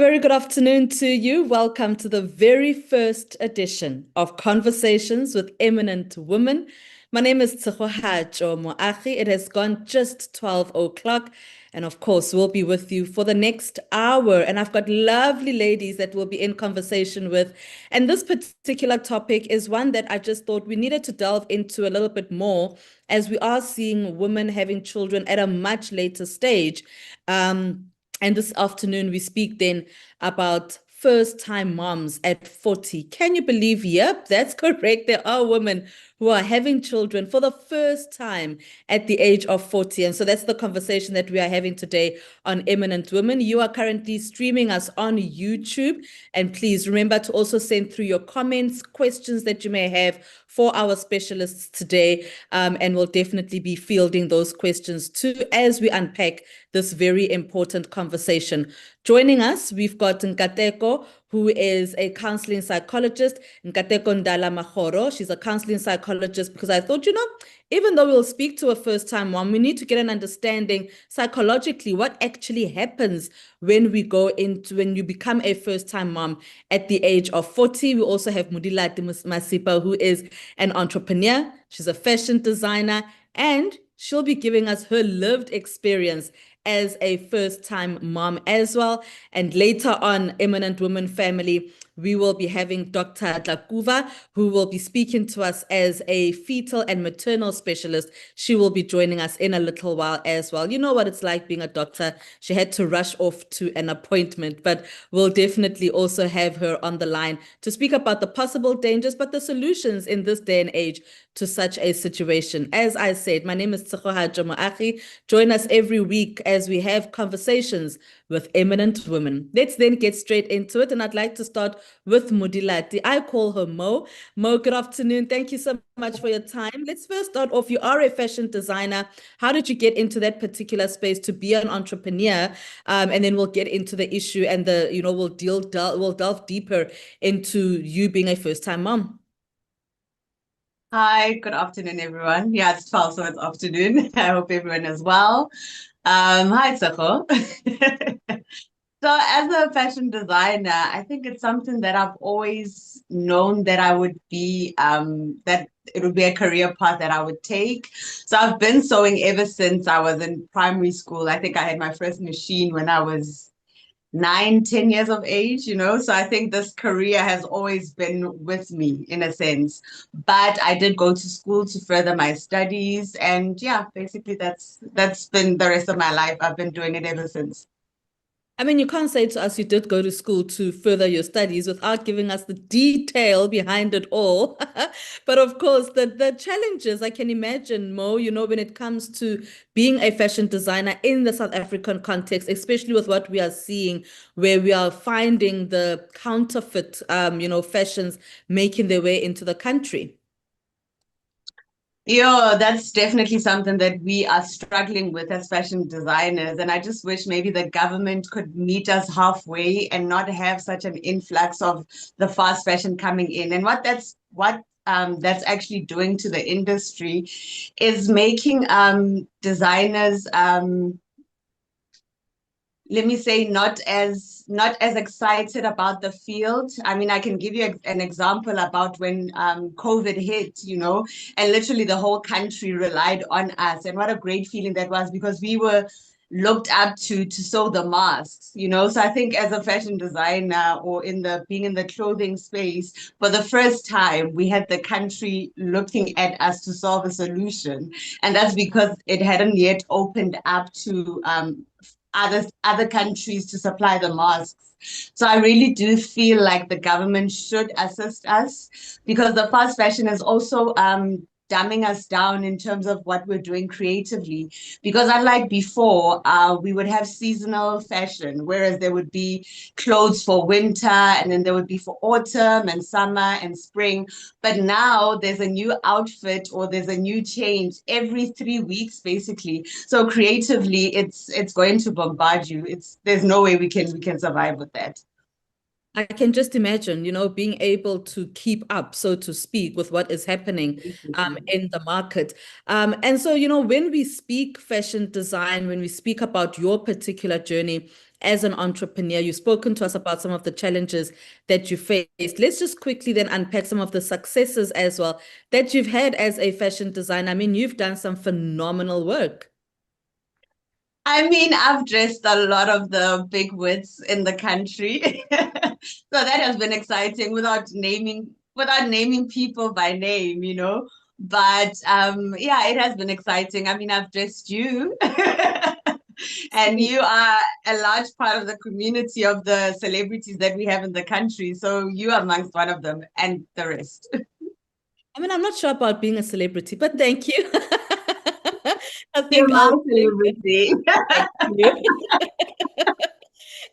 very good afternoon to you. Welcome to the very first edition of Conversations with Eminent Women. My name is Tshegohaco Moagi. It has gone just 12 o'clock. And of course, we'll be with you for the next hour. And I've got lovely ladies that we'll be in conversation with. And this particular topic is one that I just thought we needed to delve into a little bit more, as we are seeing women having children at a much later stage. And this afternoon, we speak then about first-time moms at 40. Can you believe? Yep, that's correct. There are women who are having children for the first time at the age of 40. And so that's the conversation that we are having today on Eminent Women. You are currently streaming us on YouTube. And please remember to also send through your comments, questions that you may have for our specialists today. And we'll definitely be fielding those questions too as we unpack this very important conversation. Joining us, we've got Nkateko, who is a counseling psychologist. Nkateko Ndala Mahoro, she's a counseling psychologist, because I thought, even though we'll speak to a first-time mom, we need to get an understanding psychologically what actually happens when you become a first-time mom at the age of 40. We also have Mudilati Masipa, who is an entrepreneur. She's a fashion designer, and she'll be giving us her lived experience as a first-time mom as well. And later on, Eminent Women Family, we will be having Dr. Dlakuva, who will be speaking to us as a fetal and maternal specialist. She will be joining us in a little while as well. You know what it's like being a doctor. She had to rush off to an appointment, but we'll definitely also have her on the line to speak about the possible dangers, but the solutions in this day and age to such a situation. As I said, my name is Tshegohaco Moagi. Join us every week as we have conversations with eminent women. Let's then get straight into it. And I'd like to start with Mudilati. I call her Mo. Mo, good afternoon. Thank you so much for your time. Let's first start off. You are a fashion designer. How did you get into that particular space to be an entrepreneur? And then we'll get into the issue and we'll delve deeper into you being a first-time mom. Hi, good afternoon, everyone. Yeah, it's 12, so it's afternoon. I hope everyone is well. Hi, Tshego. So as a fashion designer, I think it's something that I've always known that I would be, that it would be a career path that I would take. So I've been sewing ever since I was in primary school. I think I had my first machine when I was 9, 10 years of age, so I think this career has always been with me in a sense. But I did go to school to further my studies, and yeah, basically that's been the rest of my life. I've been doing it ever since. I mean, you can't say to us you did go to school to further your studies without giving us the detail behind it all. But of course, the challenges I can imagine, Mo, when it comes to being a fashion designer in the South African context, especially with what we are seeing, where we are finding the counterfeit, fashions making their way into the country. Yeah, that's definitely something that we are struggling with as fashion designers. And I just wish maybe the government could meet us halfway and not have such an influx of the fast fashion coming in. And that's actually doing to the industry is making designers let me say not as excited about the field. I mean, I can give you an example about when COVID hit, and literally the whole country relied on us, and what a great feeling that was, because we were looked up to sew the masks, so I think as a fashion designer or being in the clothing space, for the first time we had the country looking at us to solve a solution, and that's because it hadn't yet opened up to other countries to supply the masks. So I really do feel like the government should assist us, because the fast fashion is also dumbing us down in terms of what we're doing creatively. Because unlike before, we would have seasonal fashion, whereas there would be clothes for winter, and then there would be for autumn and summer and spring. But now there's a new outfit or there's a new change every 3 weeks, basically. So creatively, it's going to bombard you. There's no way we can survive with that. I can just imagine, being able to keep up, so to speak, with what is happening in the market. And so, when we speak fashion design, when we speak about your particular journey as an entrepreneur. You've spoken to us about some of the challenges that you faced. Let's just quickly then unpack some of the successes as well that you've had as a fashion designer. I mean, you've done some phenomenal work. I mean, I've dressed a lot of the big wigs in the country. So that has been exciting without naming people by name, you know. But yeah, it has been exciting. I mean, I've dressed you. And you are a large part of the community of the celebrities that we have in the country. So you are amongst one of them and the rest. I mean, I'm not sure about being a celebrity, but thank you. I You're think my I'll take it. celebrity. Thank you.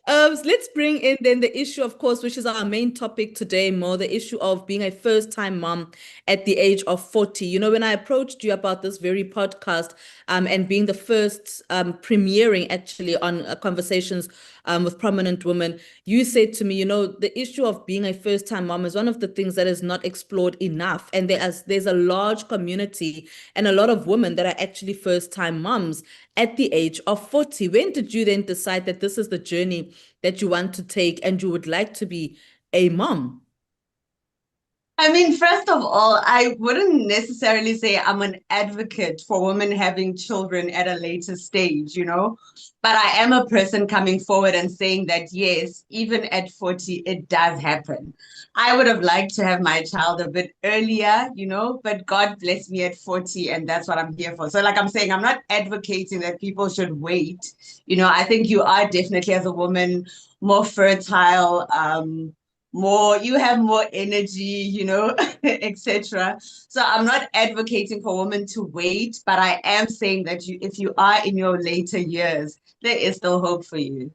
So let's bring in then the issue, of course, which is our main topic today, more the issue of being a first-time mom at the age of 40. You know, when I approached you about this very podcast, and being the first premiering actually on conversations with prominent women, you said to me, you know, the issue of being a first-time mom is one of the things that is not explored enough. And there's a large community and a lot of women that are actually first-time moms at the age of 40. When did you then decide that this is the journey that you want to take and you would like to be a mom? I mean, first of all, I wouldn't necessarily say I'm an advocate for women having children at a later stage, you know, but I am a person coming forward and saying that, yes, even at 40, it does happen. I would have liked to have my child a bit earlier, you know, but God bless me at 40, and that's what I'm here for. So, like I'm saying, I'm not advocating that people should wait. You know, I think you are definitely, as a woman, more fertile, you have more energy, you know, etc. So I'm not advocating for women to wait, but I am saying that if you are in your later years, there is still hope for you.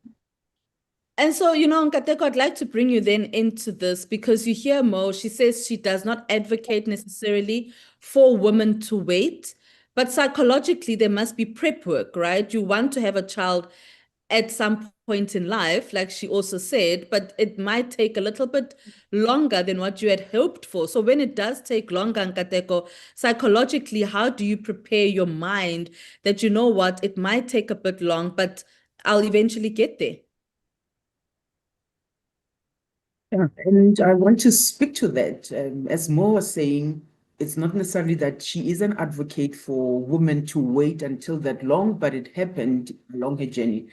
And so, you know, Nkateko, I'd like to bring you then into this because you hear Mo, she says she does not advocate necessarily for women to wait, but psychologically, there must be prep work, right? You want to have a child at some point in life, like she also said, but it might take a little bit longer than what you had hoped for. So when it does take longer, Nkateko, psychologically, how do you prepare your mind that you know what, it might take a bit long, but I'll eventually get there? Yeah, and I want to speak to that. As Mo was saying, it's not necessarily that she is an advocate for women to wait until that long, but it happened along her journey.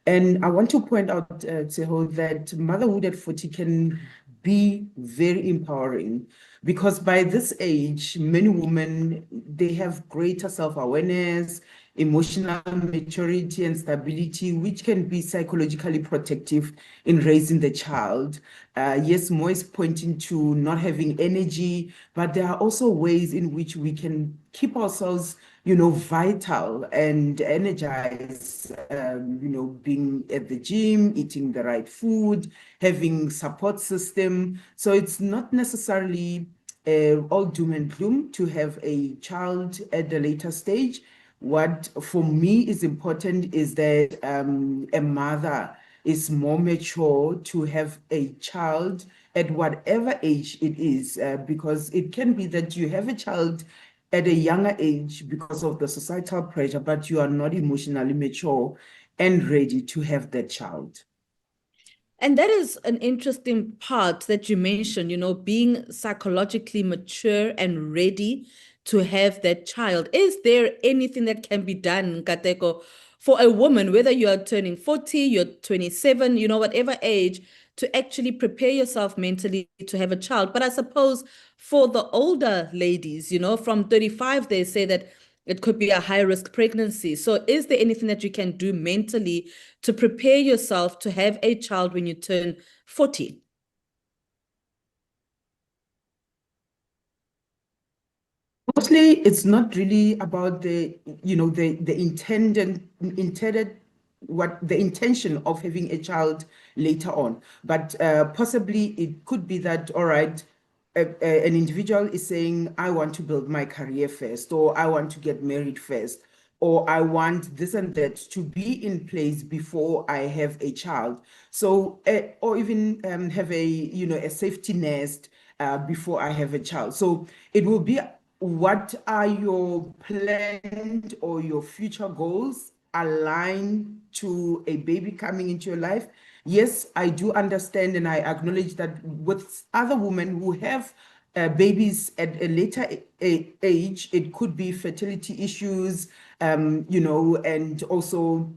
And I want to point out, Tseho, that motherhood at 40 can be very empowering because by this age, many women, they have greater self-awareness, emotional maturity and stability, which can be psychologically protective in raising the child. Yes, Mo is pointing to not having energy, but there are also ways in which we can keep ourselves, you know, vital and energized, you know, being at the gym, eating the right food, having support system. So it's not necessarily all doom and gloom to have a child at the later stage. What for me is important is that a mother is more mature to have a child at whatever age it is, because it can be that you have a child at a younger age because of the societal pressure, but you are not emotionally mature and ready to have that child. And that is an interesting part that you mentioned, you know, being psychologically mature and ready to have that child. Is there anything that can be done, Kateko, for a woman, whether you are turning 40, you're 27, you know, whatever age, to actually prepare yourself mentally to have a child? But I suppose for the older ladies, you know, from 35, they say that it could be a high risk pregnancy. So, is there anything that you can do mentally to prepare yourself to have a child when you turn 40? Mostly, it's not really about the, you know, the intended what the intention of having a child later on, but possibly it could be that, all right, an individual is saying, I want to build my career first, or I want to get married first, or I want this and that to be in place before I have a child. So, or even have a, you know, a safety nest before I have a child. So it will be, what are your planned or your future goals align to a baby coming into your life. Yes, I do understand and I acknowledge that with other women who have babies at a later age, it could be fertility issues, and also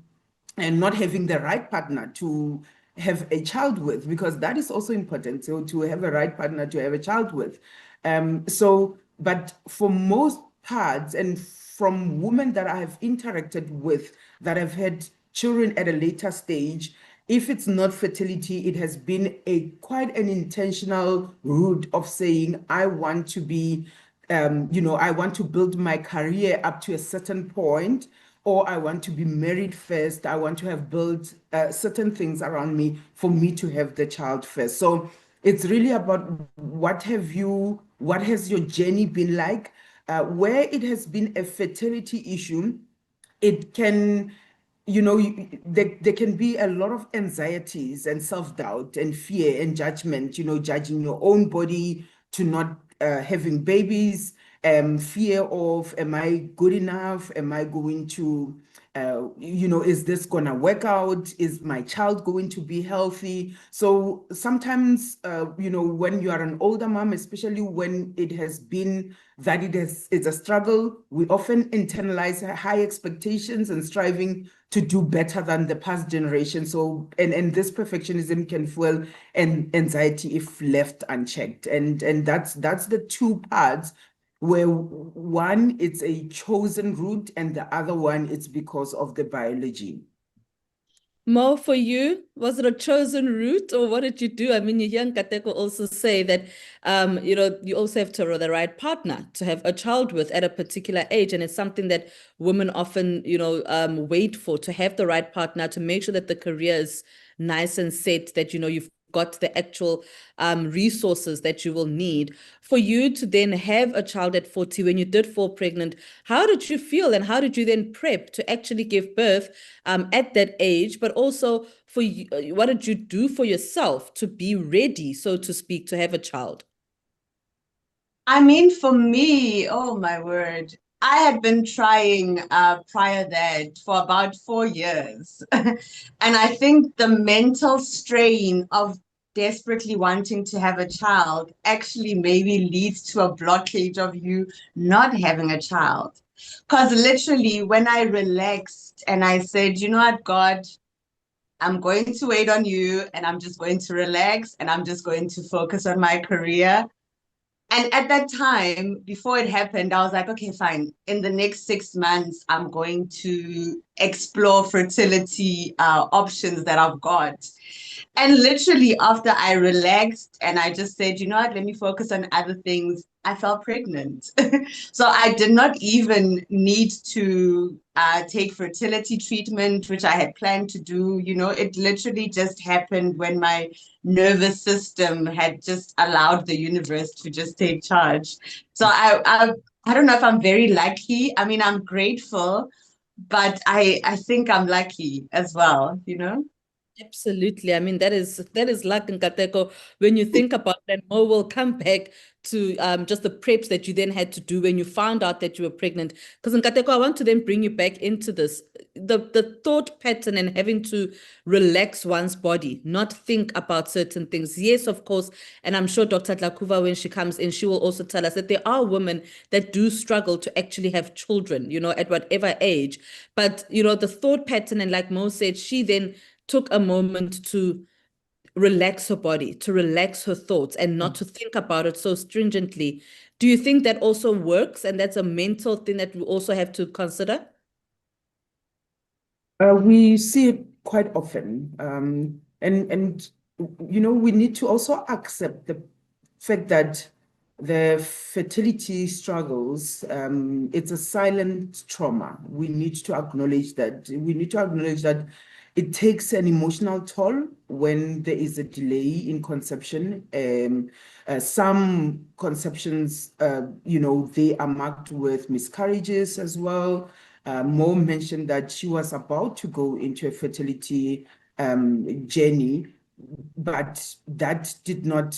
and not having the right partner to have a child with, because that is also important. So to have a right partner to have a child with. But for most parts, and from women that I have interacted with that have had children at a later stage, if it's not fertility, it has been quite an intentional route of saying, I want to be, I want to build my career up to a certain point, or I want to be married first. I want to have built certain things around me for me to have the child first. So it's really about what has your journey been like? Where it has been a fertility issue, it can, there can be a lot of anxieties and self-doubt and fear and judgment, judging your own body to not having babies, fear of, am I good enough? Am I going to, is this going to work out? Is my child going to be healthy? So sometimes, when you are an older mom, especially when it has been that it's a struggle, we often internalize high expectations and striving to do better than the past generation. So, and this perfectionism can fuel anxiety if left unchecked. And that's the two parts, where one, it's a chosen route, and the other one, it's because of the biology. Mo, for you, was it a chosen route, or what did you do? I mean, you hear Nkateko also say that, you also have to have the right partner to have a child with at a particular age. And it's something that women often, wait for, to have the right partner, to make sure that the career is nice and set, that, you've got the actual resources that you will need. For you to then have a child at 40, when you did fall pregnant, how did you feel, and how did you then prep to actually give birth at that age? But also, for you, what did you do for yourself to be ready, so to speak, to have a child? I mean, for me, oh my word, I had been trying prior that for about 4 years. And I think the mental strain of desperately wanting to have a child actually maybe leads to a blockage of you not having a child. Because literally, when I relaxed and I said, you know what, God, I'm going to wait on you and I'm just going to relax and I'm just going to focus on my career. And at that time, before it happened, I was like, okay, fine. In the next 6 months, I'm going to explore fertility options that I've got. And literally, after I relaxed and I just said, you know what, let me focus on other things, I fell pregnant. So I did not even need to take fertility treatment, which I had planned to do. It literally just happened when my nervous system had just allowed the universe to just take charge. So I don't know if I'm very lucky. I mean, I'm grateful, but I think I'm lucky as well. Absolutely. I mean, that is luck in Kateko. When you think about that, Mo will come back to just the preps that you then had to do when you found out that you were pregnant. Because in Kateko, I want to then bring you back into this. The thought pattern and having to relax one's body, not think about certain things. Yes, of course. And I'm sure Dr. Tlakuva, when she comes in, she will also tell us that there are women that do struggle to actually have children, at whatever age. But, the thought pattern, and like Mo said, she then took a moment to relax her body, to relax her thoughts, and not to think about it so stringently. Do you think that also works? And that's a mental thing that we also have to consider? We see it quite often. And we need to also accept the fact that the fertility struggles, it's a silent trauma. We need to acknowledge that. We need to acknowledge that it takes an emotional toll when there is a delay in conception. Some conceptions, they are marked with miscarriages as well. Mo mentioned that she was about to go into a fertility journey, but that did not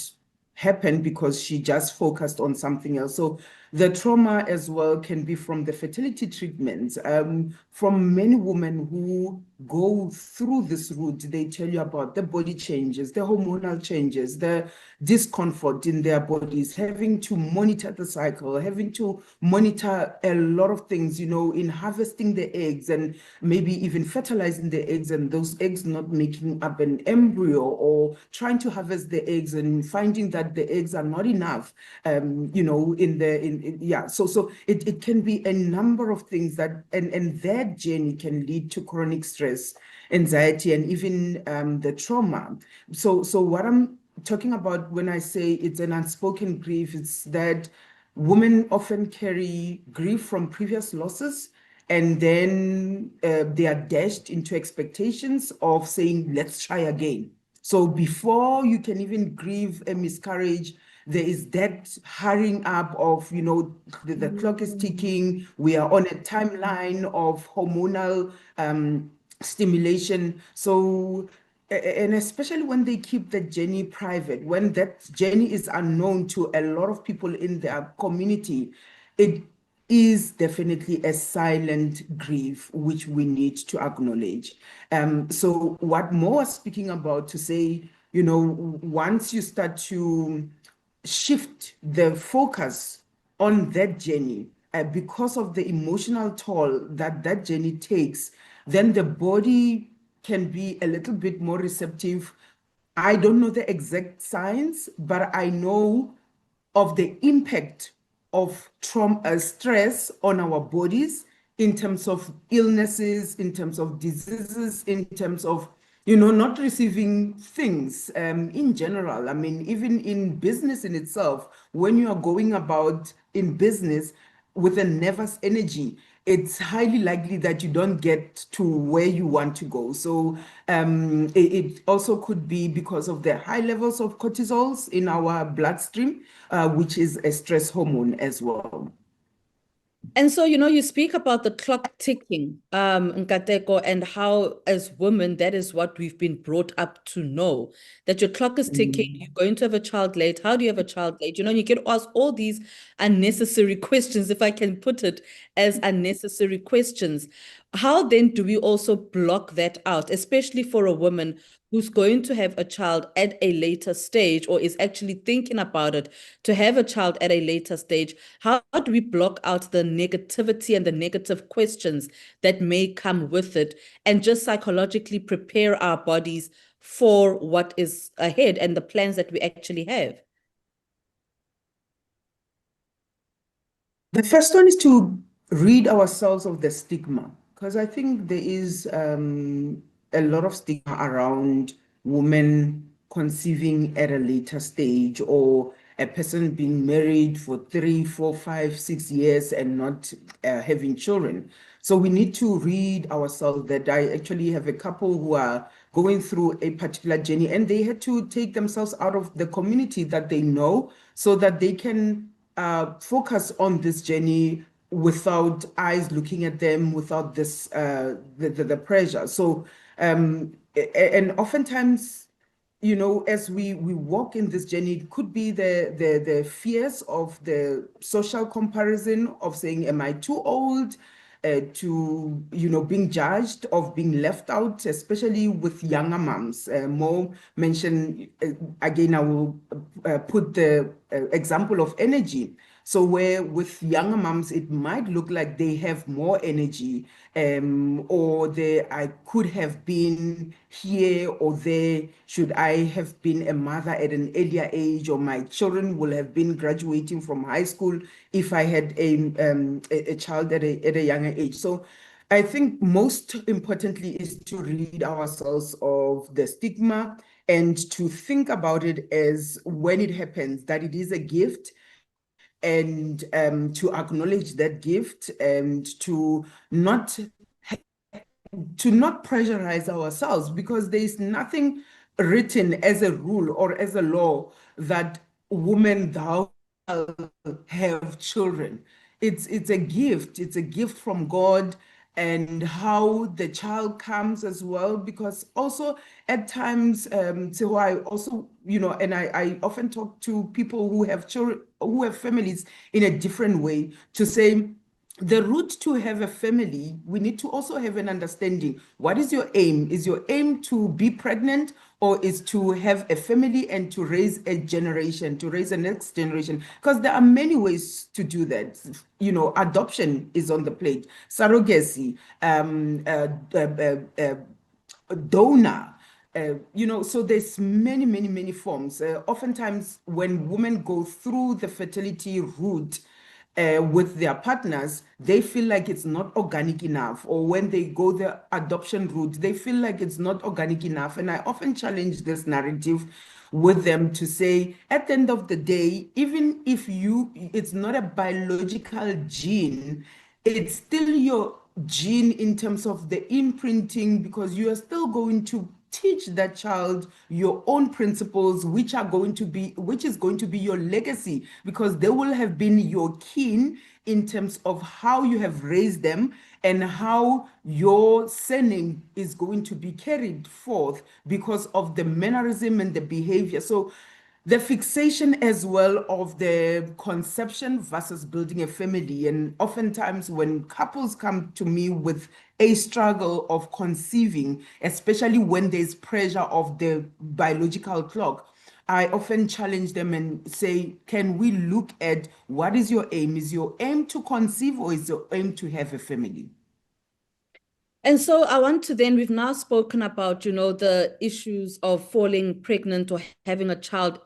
happen because she just focused on something else. So The trauma as well can be from the fertility treatments. From many women who go through this route, they tell you about the body changes, the hormonal changes, the discomfort in their bodies, having to monitor the cycle, having to monitor a lot of things, in harvesting the eggs and maybe even fertilizing the eggs, and those eggs not making up an embryo, or trying to harvest the eggs and finding that the eggs are not enough, so it can be a number of things and that journey can lead to chronic stress, anxiety, and even the trauma. So what I'm talking about when I say it's an unspoken grief, it's that women often carry grief from previous losses, and then they are dashed into expectations of saying, let's try again. So before you can even grieve a miscarriage, there is that hurrying up of, the clock is ticking. We are on a timeline of hormonal stimulation. So, and especially when they keep the journey private, when that journey is unknown to a lot of people in their community, it is definitely a silent grief, which we need to acknowledge. So what Mo was speaking about, to say, once you start to shift the focus on that journey, because of the emotional toll that journey takes, then the body can be a little bit more receptive. I don't know the exact science, but I know of the impact of trauma, stress on our bodies, in terms of illnesses, in terms of diseases, in terms of, not receiving things in general. I mean, even in business in itself, when you are going about in business with a nervous energy, it's highly likely that you don't get to where you want to go. So it also could be because of the high levels of cortisols in our bloodstream, which is a stress hormone as well. And so, you speak about the clock ticking, Nkateko, and how, as women, that is what we've been brought up to know, that your clock is ticking, you're going to have a child late. How do you have a child late? You get asked all these unnecessary questions, if I can put it as unnecessary questions. How then do we also block that out, especially for a woman who's going to have a child at a later stage, or is actually thinking about it to have a child at a later stage? How do we block out the negativity and the negative questions that may come with it, and just psychologically prepare our bodies for what is ahead and the plans that we actually have? The first one is to rid ourselves of the stigma, because I think there is a lot of stigma around women conceiving at a later stage, or a person being married for 3, 4, 5, 6 years and not having children. So we need to rid ourselves that. I actually have a couple who are going through a particular journey, and they had to take themselves out of the community that they know, so that they can focus on this journey without eyes looking at them, without this the pressure. So and oftentimes, as we walk in this journey, it could be the fears of the social comparison of saying, am I too old? To being judged, of being left out, especially with younger moms. Mo mentioned, again, I will put the example of energy. So where with younger moms, it might look like they have more energy, or I could have been here or there, should I have been a mother at an earlier age, or my children will have been graduating from high school if I had a child at a younger age. So I think most importantly is to rid ourselves of the stigma, and to think about it as, when it happens, that it is a gift, and to acknowledge that gift, and to not pressurize ourselves, because there is nothing written as a rule or as a law that women thou have children. It's a gift. It's a gift from God. and how the child comes as well, because also at times, so I also, and I often talk to people who have children, who have families in a different way, to say, the route to have a family, we need to also have an understanding. What is your aim? Is your aim to be pregnant, or is to have a family and to raise a generation, to raise a next generation? Because there are many ways to do that. Adoption is on the plate, surrogacy, donor. So there's many forms. Oftentimes, when women go through the fertility route, with their partners, they feel like it's not organic enough. Or when they go the adoption route, they feel like it's not organic enough. And I often challenge this narrative with them to say, at the end of the day, even if it's not a biological gene, it's still your gene in terms of the imprinting, because you are still going to teach that child your own principles, which is going to be your legacy, because they will have been your kin in terms of how you have raised them and how your surname is going to be carried forth because of the mannerism and the behavior. So the fixation as well of the conception versus building a family. And oftentimes when couples come to me with a struggle of conceiving, especially when there's pressure of the biological clock, I often challenge them and say, can we look at what is your aim? Is your aim to conceive, or is your aim to have a family? And so I want to then, we've now spoken about, the issues of falling pregnant or having a child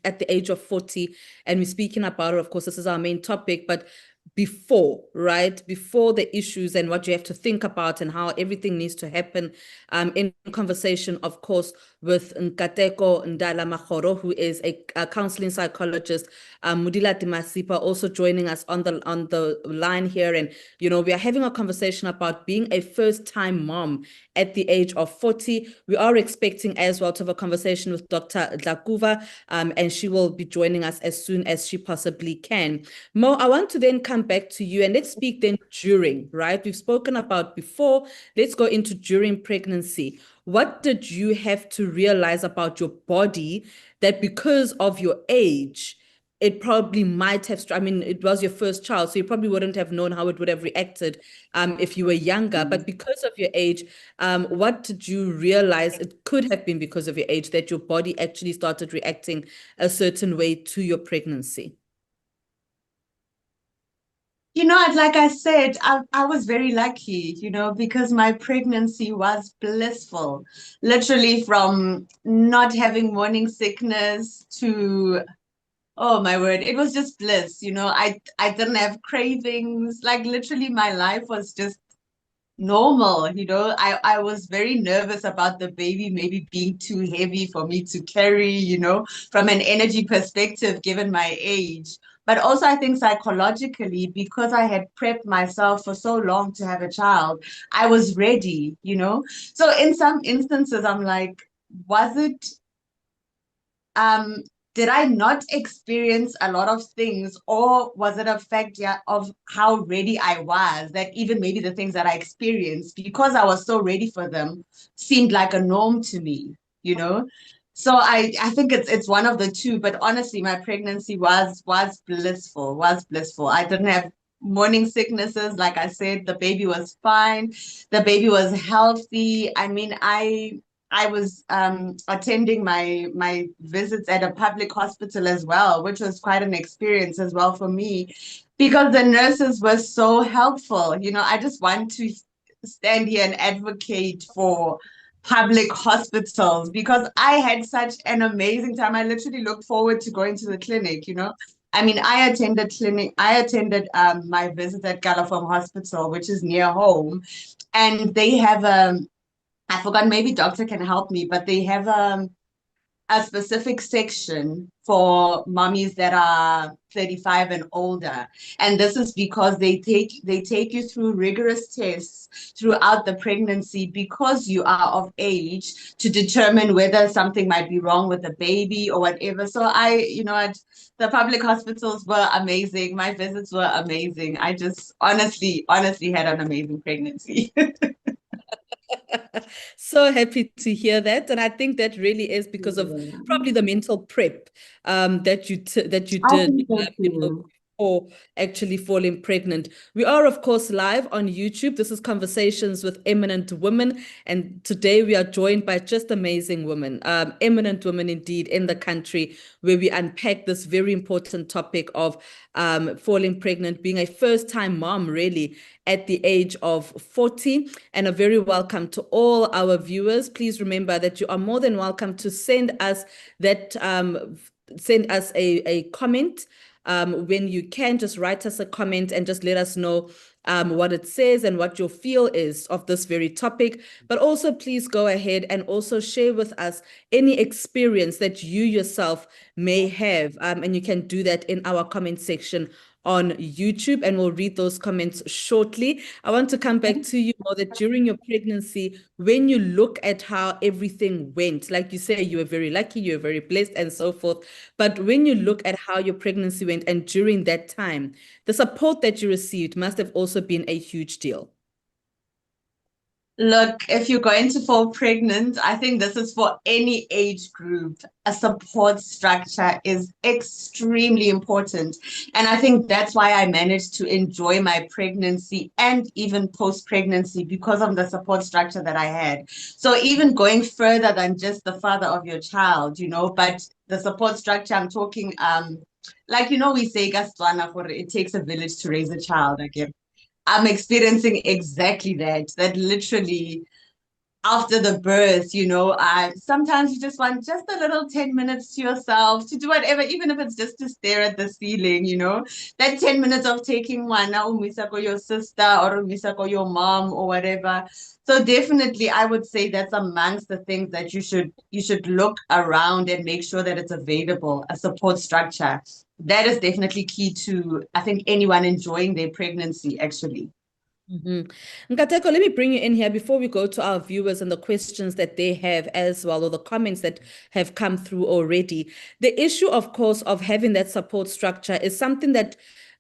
at the age of 40. And we're speaking about it, of course, this is our main topic, but before, right? Before the issues and what you have to think about and how everything needs to happen, in conversation, of course, with Nkateko Ndala Makgoro, who is a counseling psychologist, Mudila Dimasipa also joining us on the line here. And, we are having a conversation about being a first-time mom at the age of 40. We are expecting as well to have a conversation with Dr. Dlakuva, and she will be joining us as soon as she possibly can. Mo, I want to then come back to you and let's speak then during, right? We've spoken about before. Let's go into during pregnancy. What did you have to realize about your body that because of your age, it probably might have, it was your first child, so you probably wouldn't have known how it would have reacted if you were younger. But because of your age, what did you realize it could have been because of your age that your body actually started reacting a certain way to your pregnancy? Like I said, I was very lucky, because my pregnancy was blissful. Literally from not having morning sickness to, oh my word, it was just bliss. I didn't have cravings. Like literally my life was just normal. I was very nervous about the baby maybe being too heavy for me to carry, from an energy perspective, given my age. But also, I think psychologically, because I had prepped myself for so long to have a child, I was ready. So in some instances, I'm like, was it um did I not experience a lot of things, or was it a fact, yeah, of how ready I was, that even maybe the things that I experienced, because I was so ready for them, seemed like a norm to me. So I think it's one of the two, but honestly, my pregnancy was blissful. I didn't have morning sicknesses. Like I said, the baby was fine. The baby was healthy. I mean, I was attending my visits at a public hospital as well, which was quite an experience as well for me, because the nurses were so helpful. I just want to stand here and advocate for public hospitals, because I had such an amazing time. I literally looked forward to going to the clinic. I mean, I attended my visit at Galafong Hospital, which is near home, and they have I forgot, maybe doctor can help me, but they have a specific section for mommies that are 35 and older. And this is because they take you through rigorous tests throughout the pregnancy because you are of age to determine whether something might be wrong with the baby or whatever. So the public hospitals were amazing. My visits were amazing. I just honestly had an amazing pregnancy. So happy to hear that, and I think that really is because of probably the mental prep that you I did, think so too. before actually falling pregnant. We are, of course, live on YouTube. This is Conversations with Eminent Women, and today we are joined by just amazing women, eminent women indeed in the country, where we unpack this very important topic of falling pregnant, being a first-time mom, really, at the age of 40. And a very welcome to all our viewers. Please remember that you are more than welcome to send us a comment. When you can, just write us a comment and just let us know what it says and what your feel is of this very topic. But also, please go ahead and also share with us any experience that you yourself may have. And you can do that in our comment section on YouTube, and we'll read those comments shortly. I want to come back to you more that during your pregnancy, when you look at how everything went, like you say, you were very lucky, you were very blessed, and so forth. But when you look at how your pregnancy went, and during that time, the support that you received must have also been a huge deal. Look, if you're going to fall pregnant, I think this is for any age group. A support structure is extremely important. And I think that's why I managed to enjoy my pregnancy and even post-pregnancy because of the support structure that I had. So even going further than just the father of your child, but the support structure, I'm talking, we say, it takes a village to raise a child, I guess. I'm experiencing exactly that literally after the birth, I sometimes you just want just a little 10 minutes to yourself to do whatever, even if it's just to stare at the ceiling, that 10 minutes of taking one, umisako your sister or umisako your mom or whatever. So definitely I would say that's amongst the things that you should look around and make sure that it's available, a support structure. That is definitely key to, I think, anyone enjoying their pregnancy, actually. Nkateko, let me bring you in here before we go to our viewers and the questions that they have as well, or the comments that have come through already. The issue, of course, of having that support structure is something that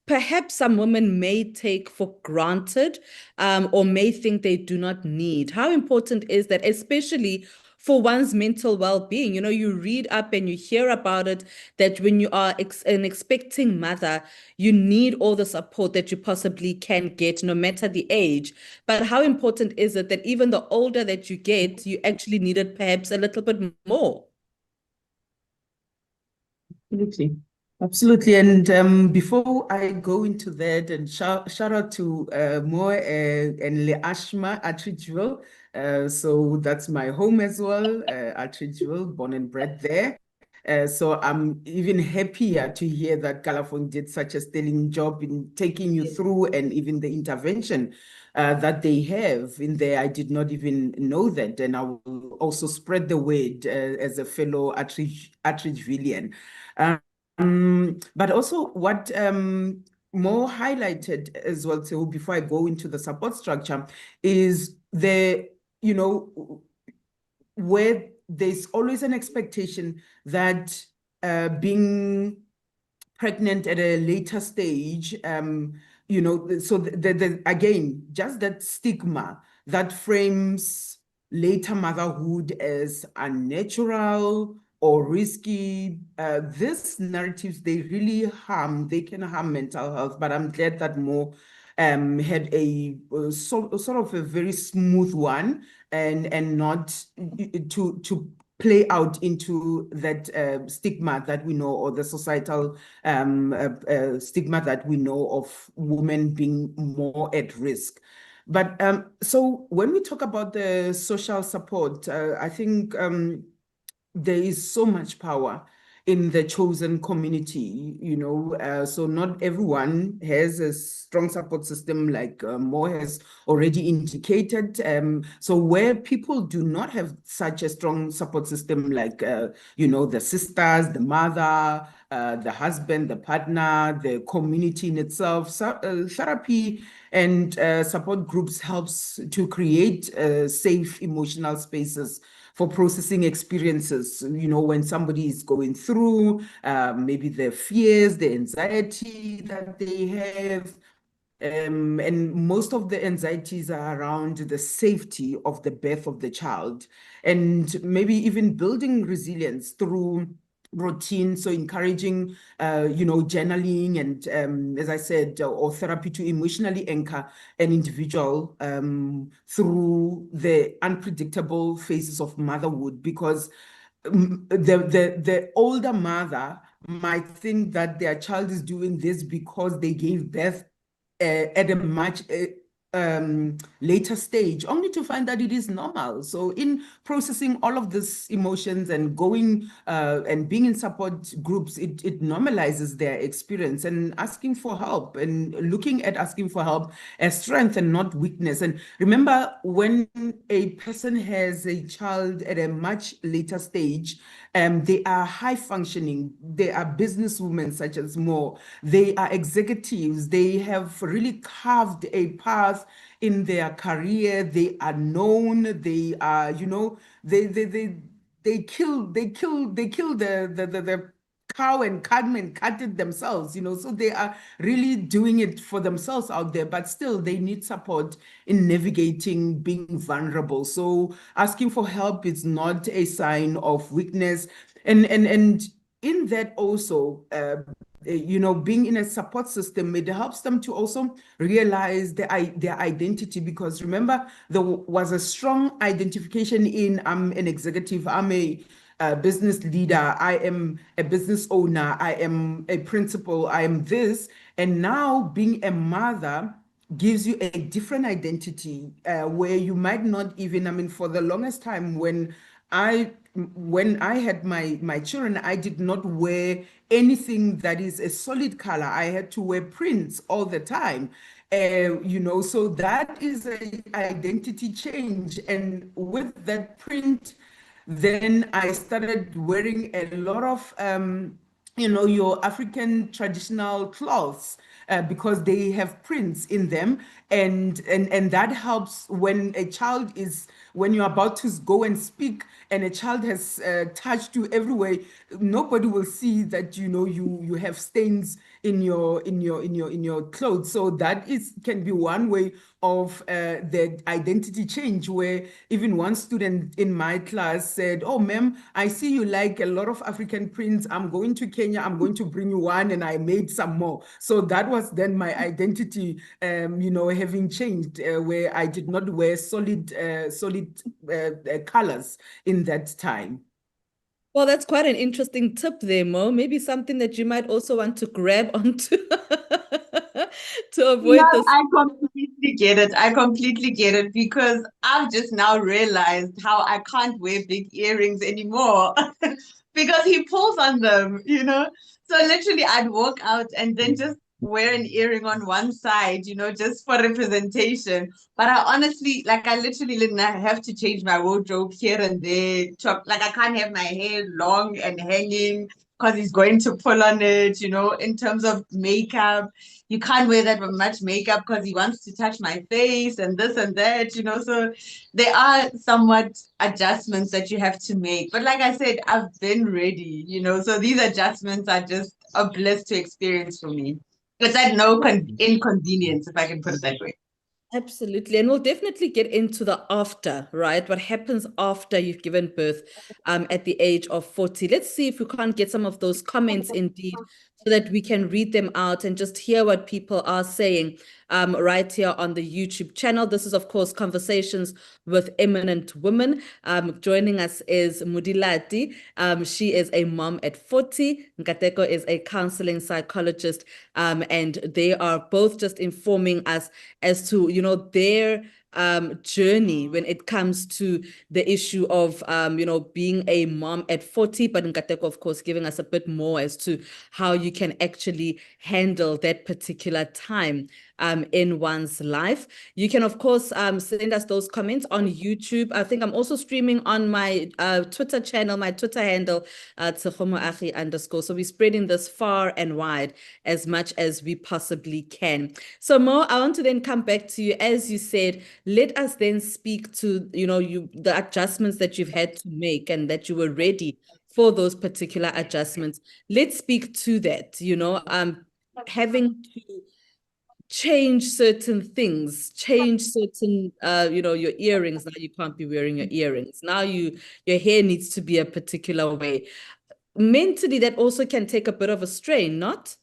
perhaps some women may take for granted, or may think they do not need. How important is that, especially for one's mental well-being? You read up and you hear about it, that when you are an expecting mother, you need all the support that you possibly can get, no matter the age. But how important is it that even the older that you get, you actually need it perhaps a little bit more? Absolutely. Absolutely. And before I go into that, and shout out to Mo and Leashma Atridgeville. So that's my home as well, Atridgeville, born and bred there. So I'm even happier to hear that Calafon did such a sterling job in taking you through, and even the intervention that they have in there. I did not even know that. And I will also spread the word as a fellow Atridgevillian. But also what Mo highlighted as well, so before I go into the support structure, is where there's always an expectation that being pregnant at a later stage, so again, just that stigma that frames later motherhood as unnatural or risky. These narratives, they can harm mental health, but I'm glad that Mo had sort of a very smooth one, and not to play out into that stigma that we know, or the societal stigma that we know of women being more at risk. But so when we talk about the social support, I think there is so much power in the chosen community, so not everyone has a strong support system like Mo has already indicated. So where people do not have such a strong support system like, the sisters, the mother, the husband, the partner, the community in itself, therapy and support groups helps to create safe emotional spaces for processing experiences, when somebody is going through maybe the fears, the anxiety that they have. And most of the anxieties are around the safety of the birth of the child, and maybe even building resilience through routine, so encouraging journaling and as I said, or therapy to emotionally anchor an individual through the unpredictable phases of motherhood, because the older mother might think that their child is doing this because they gave birth at a much later stage, only to find that it is normal. So in processing all of these emotions and going and being in support groups, it normalizes their experience, and asking for help and looking at asking for help as strength and not weakness. And remember, when a person has a child at a much later stage, they are high functioning, they are businesswomen such as Mo, they are executives, they have really carved a path in their career, they are known, they are, they kill the cow and come and cut it themselves, so they are really doing it for themselves out there, but still they need support in navigating being vulnerable. So asking for help is not a sign of weakness. And in that also, being in a support system, it helps them to also realize their identity, because remember, there was a strong identification in I'm an executive, I'm a business leader, I am a business owner, I am a principal, I am this. And now being a mother gives you a different identity, where you might not even, for the longest time when I had my children, I did not wear anything that is a solid color. I had to wear prints all the time. So that is an identity change. And with that print, then I started wearing a lot of your African traditional cloths, because they have prints in them, and that helps when you're about to go and speak and a child has touched you everywhere. Nobody will see that you have stains in your clothes. So that can be one way of the identity change, where even one student in my class said, "Oh, ma'am, I see you like a lot of African prints. I'm going to Kenya, I'm going to bring you one," and I made some more. So that was then my identity, having changed, where I did not wear solid colors in that time. Well, that's quite an interesting tip there, Mo. Maybe something that you might also want to grab onto to No, avoid this. I completely get it. I completely get it, because I've just now realized how I can't wear big earrings anymore because he pulls on them. So literally, I'd walk out and then just wear an earring on one side, just for representation. But I honestly, like, I literally didn't have to change my wardrobe here and there. Like, I can't have my hair long and hanging because he's going to pull on it, in terms of makeup. You can't wear that with much makeup because he wants to touch my face and this and that. So there are somewhat adjustments that you have to make. But like I said, I've been ready. So these adjustments are just a bliss to experience for me. It's at no inconvenience, if I can put it that way. Absolutely. And we'll definitely get into the after, right? What happens after you've given birth at the age of 40. Let's see if we can't get some of those comments indeed, so that we can read them out and just hear what people are saying right here on the YouTube channel. This is, of course, Conversations with Eminent Women. Joining us is Mudilati. She is a mom at 40. Nkateko is a counseling psychologist. And they are both just informing us as to, their journey when it comes to the issue of being a mom at 40, but Nkateko, of course, giving us a bit more as to how you can actually handle that particular time in one's life. You can, of course, send us those comments on YouTube. I think I'm also streaming on my Twitter channel, my Twitter handle, Tshegohaco Moagi_. So we're spreading this far and wide as much as we possibly can. So Mo, I want to then come back to you. As you said, let us then speak to, the adjustments that you've had to make and that you were ready for those particular adjustments. Let's speak to that, having to change certain things, change certain, your earrings. Now you can't be wearing your earrings. Now your hair needs to be a particular way. Mentally, that also can take a bit of a strain, not?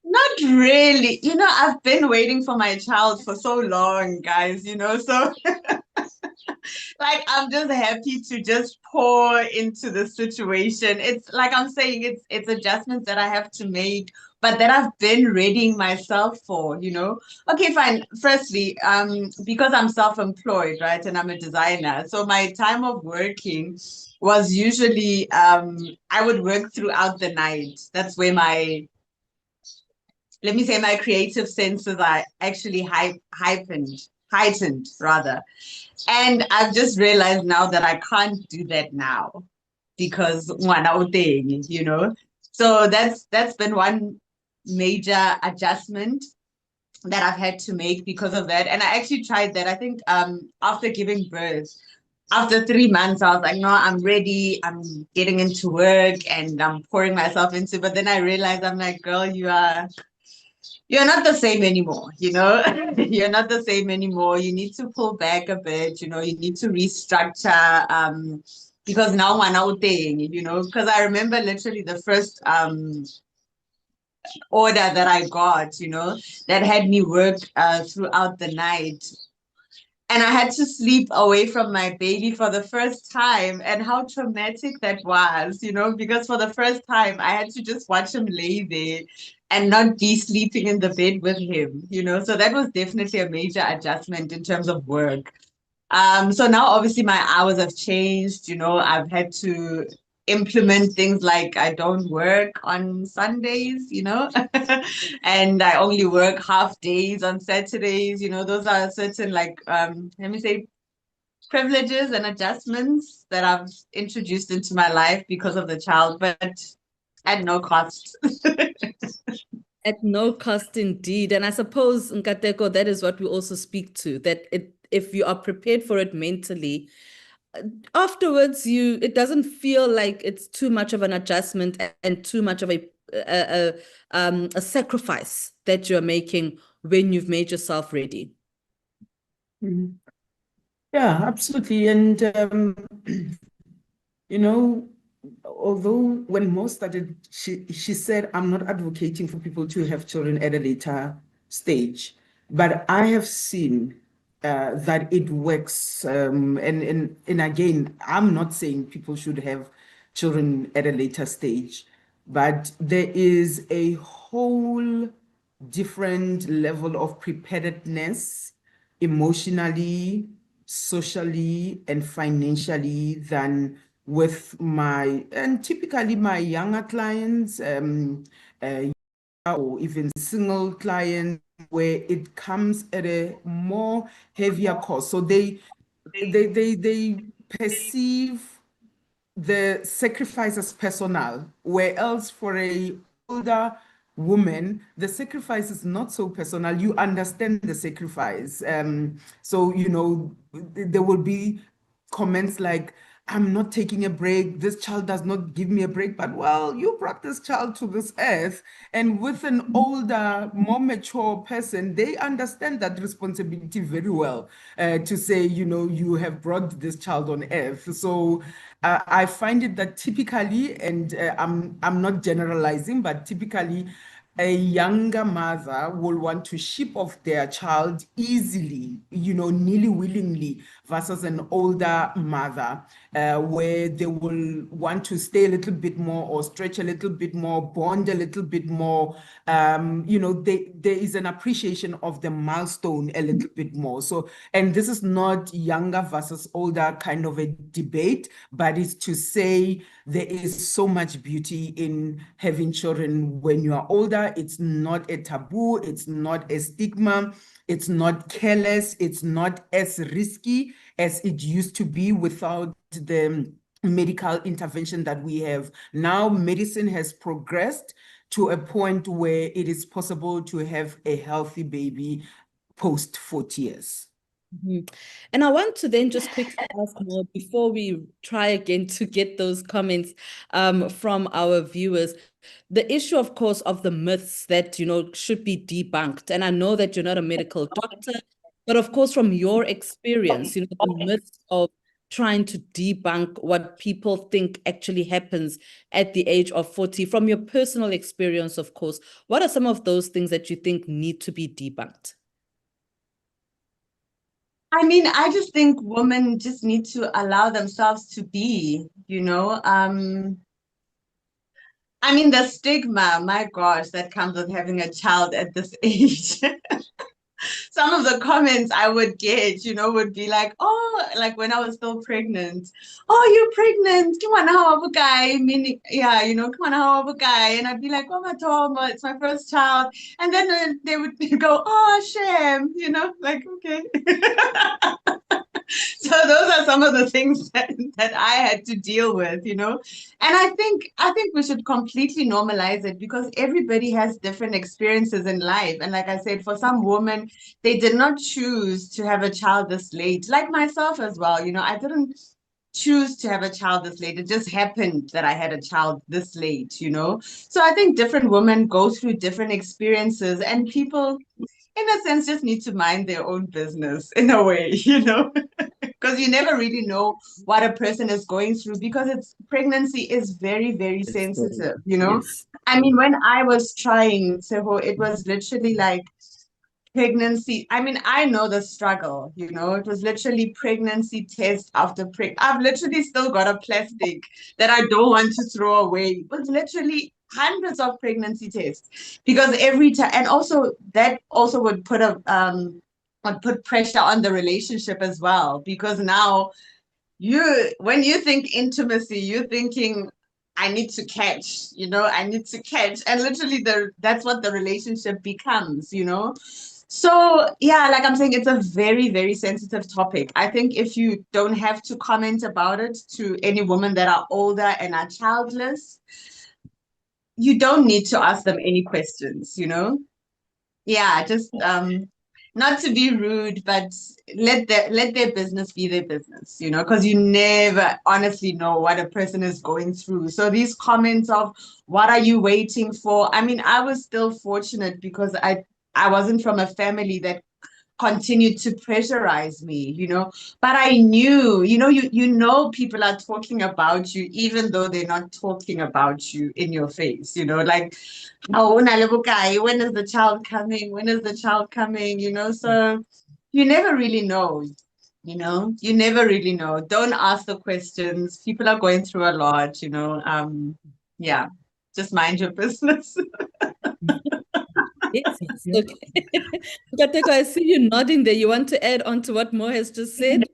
Not really. I've been waiting for my child for so long, guys, so like I'm just happy to just pour into the situation. It's like I'm saying, it's adjustments that I have to make, but that I've been readying myself for. Okay, fine. Firstly, because I'm self-employed, right, and I'm a designer, so my time of working was usually I would work throughout the night. That's where let me say my creative senses are actually heightened rather. And I've just realized now that I can't do that now because ngwana o teng. So that's been one major adjustment that I've had to make because of that. And I actually tried that. I think after giving birth, after 3 months, I was like, no, I'm ready. I'm getting into work and I'm pouring myself into. But then I realized, I'm like, girl, you're not the same anymore, you're not the same anymore. You need to pull back a bit, you need to restructure, because now one out thing, because I remember literally the first order that I got, that had me work throughout the night. And I had to sleep away from my baby for the first time, and how traumatic that was, because for the first time I had to just watch him lay there and not be sleeping in the bed with him, So that was definitely a major adjustment in terms of work. So now obviously my hours have changed, I've had to implement things like I don't work on Sundays, and I only work half days on Saturdays, those are certain like let me say privileges and adjustments that I've introduced into my life because of the child, but at no cost. At no cost indeed. And I suppose, Nkateko, that is what we also speak to, that if you are prepared for it mentally, afterwards it doesn't feel like it's too much of an adjustment and too much of a sacrifice that you're making when you've made yourself ready. Mm-hmm. Yeah, absolutely. And although when Mo started, she said, I'm not advocating for people to have children at a later stage, but I have seen that it works. And again, I'm not saying people should have children at a later stage, but there is a whole different level of preparedness emotionally, socially, and financially than with and typically my younger clients, or even single clients, where it comes at a more heavier cost. So they perceive the sacrifice as personal, where else for a older woman, the sacrifice is not so personal. You understand the sacrifice. So, there will be comments like, I'm not taking a break. This child does not give me a break. But, well, you brought this child to this earth. And with an older, more mature person, they understand that responsibility very well, to say, you have brought this child on earth. So I find it that typically, and I'm not generalizing, but typically, a younger mother will want to ship off their child easily, nearly willingly, versus an older mother, where they will want to stay a little bit more or stretch a little bit more, bond a little bit more. There is an appreciation of the milestone a little bit more. So, and this is not younger versus older kind of a debate, but it's to say there is so much beauty in having children when you are older. It's not a taboo, it's not a stigma, it's not careless, it's not as risky as it used to be without the medical intervention that we have. Now, medicine has progressed to a point where it is possible to have a healthy baby post 40 years. And I want to then just quickly ask more before we try again to get those comments from our viewers. The issue, of course, of the myths that, should be debunked. And I know that you're not a medical doctor, but of course, from your experience, the myths of trying to debunk what people think actually happens at the age of 40, from your personal experience, of course, what are some of those things that you think need to be debunked? I mean, I just think women just need to allow themselves to be, I mean, the stigma, my gosh, that comes with having a child at this age. Some of the comments I would get, would be like, oh, like when I was still pregnant, oh, you're pregnant, come on, how a guy, meaning, yeah, come on, how a guy, and I'd be like, oh, my Tom, it's my first child, and then they would go, oh, shame, like, okay. So those are some of the things that I had to deal with, and I think we should completely normalize it, because everybody has different experiences in life. And like I said, for some women, they did not choose to have a child this late, like myself as well. I didn't choose to have a child this late. It just happened that I had a child this late, So I think different women go through different experiences, and people, in a sense, just need to mind their own business in a way, because you never really know what a person is going through, because pregnancy is very, very sensitive, Yes. I mean, when I was trying, Tshego, it was literally like pregnancy. I mean, I know the struggle, it was literally pregnancy test after I've literally still got a plastic that I don't want to throw away. It was literally hundreds of pregnancy tests, because every time, and also that also would put pressure on the relationship as well, because now when you think intimacy, you're thinking, I need to catch, I need to catch. And literally that's what the relationship becomes, So yeah, like I'm saying, it's a very, very sensitive topic. I think if you don't have to comment about it to any women that are older and are childless, you don't need to ask them any questions, Yeah, just not to be rude, but let their business be their business, because you never honestly know what a person is going through. So these comments of what are you waiting for? I mean, I was still fortunate because I wasn't from a family that continued to pressurize me, but I knew, people are talking about you, even though they're not talking about you in your face, like, oh, when is the child coming? When is the child coming? So you never really know, you never really know. Don't ask the questions. People are going through a lot, yeah, just mind your business. Yes, okay. Tshegohaco, I see you nodding there. You want to add on to what Mo has just said?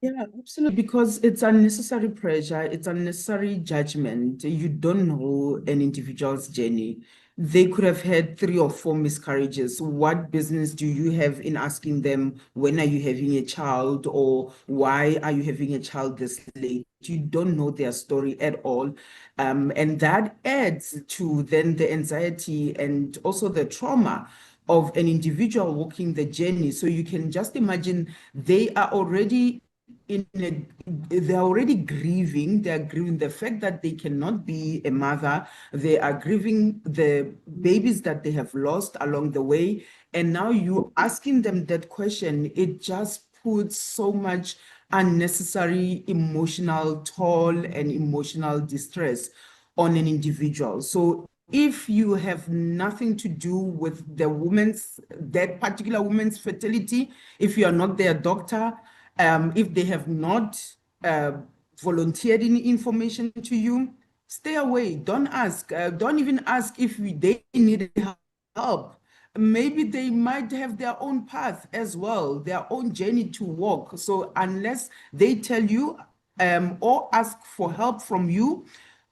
Yeah, absolutely. Because it's unnecessary pressure, it's unnecessary judgment. You don't know an individual's journey. They could have had 3 or 4 miscarriages. What business do you have in asking them, when are you having a child, or why are you having a child this late? You don't know their story at all. And that adds to then the anxiety and also the trauma of an individual walking the journey. So you can just imagine they are already they're already grieving. They're grieving the fact that they cannot be a mother. They are grieving the babies that they have lost along the way. And now you asking them that question, it just puts so much unnecessary emotional toll and emotional distress on an individual. So if you have nothing to do with that particular woman's fertility, if you are not their doctor, if they have not volunteered any information to you, stay away. Don't ask. Don't even ask if they need help. Maybe they might have their own path as well, their own journey to walk. So unless they tell you or ask for help from you,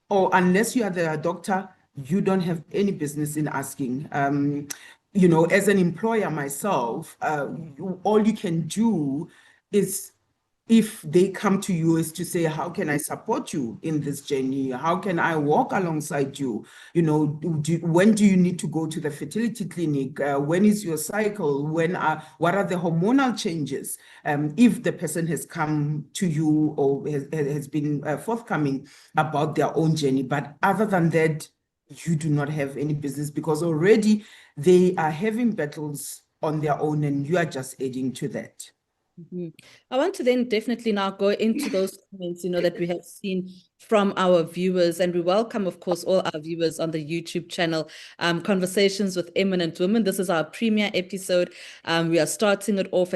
or unless you are the doctor, you don't have any business in asking. As an employer myself, all you can do is, if they come to you, is to say, how can I support you in this journey? How can I walk alongside you? When do you need to go to the fertility clinic? When is your cycle? What are the hormonal changes? If the person has come to you or has been forthcoming about their own journey. But other than that, you do not have any business, because already they are having battles on their own and you are just adding to that. I want to then definitely now go into those comments, that we have seen from our viewers, and we welcome, of course, all our viewers on the YouTube channel, Conversations with Eminent Women. This is our premiere episode. We are starting it off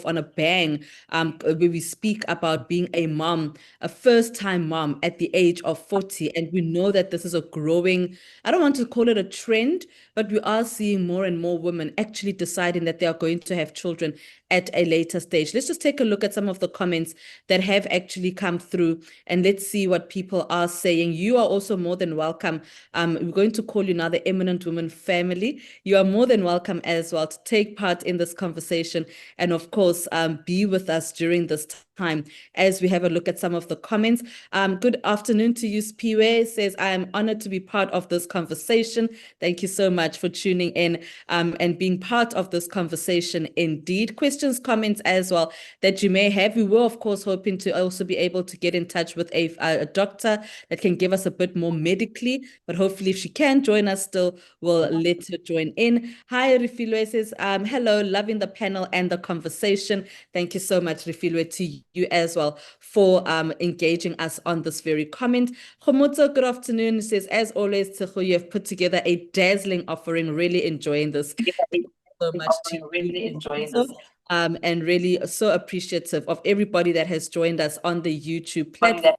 on a bang, where we speak about being a mom, a first-time mom at the age of 40. And we know that this is a growing, I don't want to call it a trend, but we are seeing more and more women actually deciding that they are going to have children at a later stage. Let's just take a look at some of the comments that have actually come through, and let's see what people are saying. You are also more than welcome. We're going to call you now the Eminent Women family. You are more than welcome as well to take part in this conversation, and of course, be with us during this time as we have a look at some of the comments. Good afternoon to you, Spiwe. Says, I am honored to be part of this conversation. Thank you so much for tuning in and being part of this conversation indeed. Questions, comments as well that you may have. We were, of course, hoping to also be able to get in touch with a doctor that can give us a bit more medically, but hopefully if she can join us still, we'll let her join in. Hi, Refilwe says, hello, loving the panel and the conversation. Thank you so much, Refilwe, to you as well for engaging us on this very comment. Khomotso, good afternoon, says, as always, Tshegohaco, you have put together a dazzling offering. Really enjoying this. Thank you so much to really enjoying this. And really so appreciative of everybody that has joined us on the YouTube platform.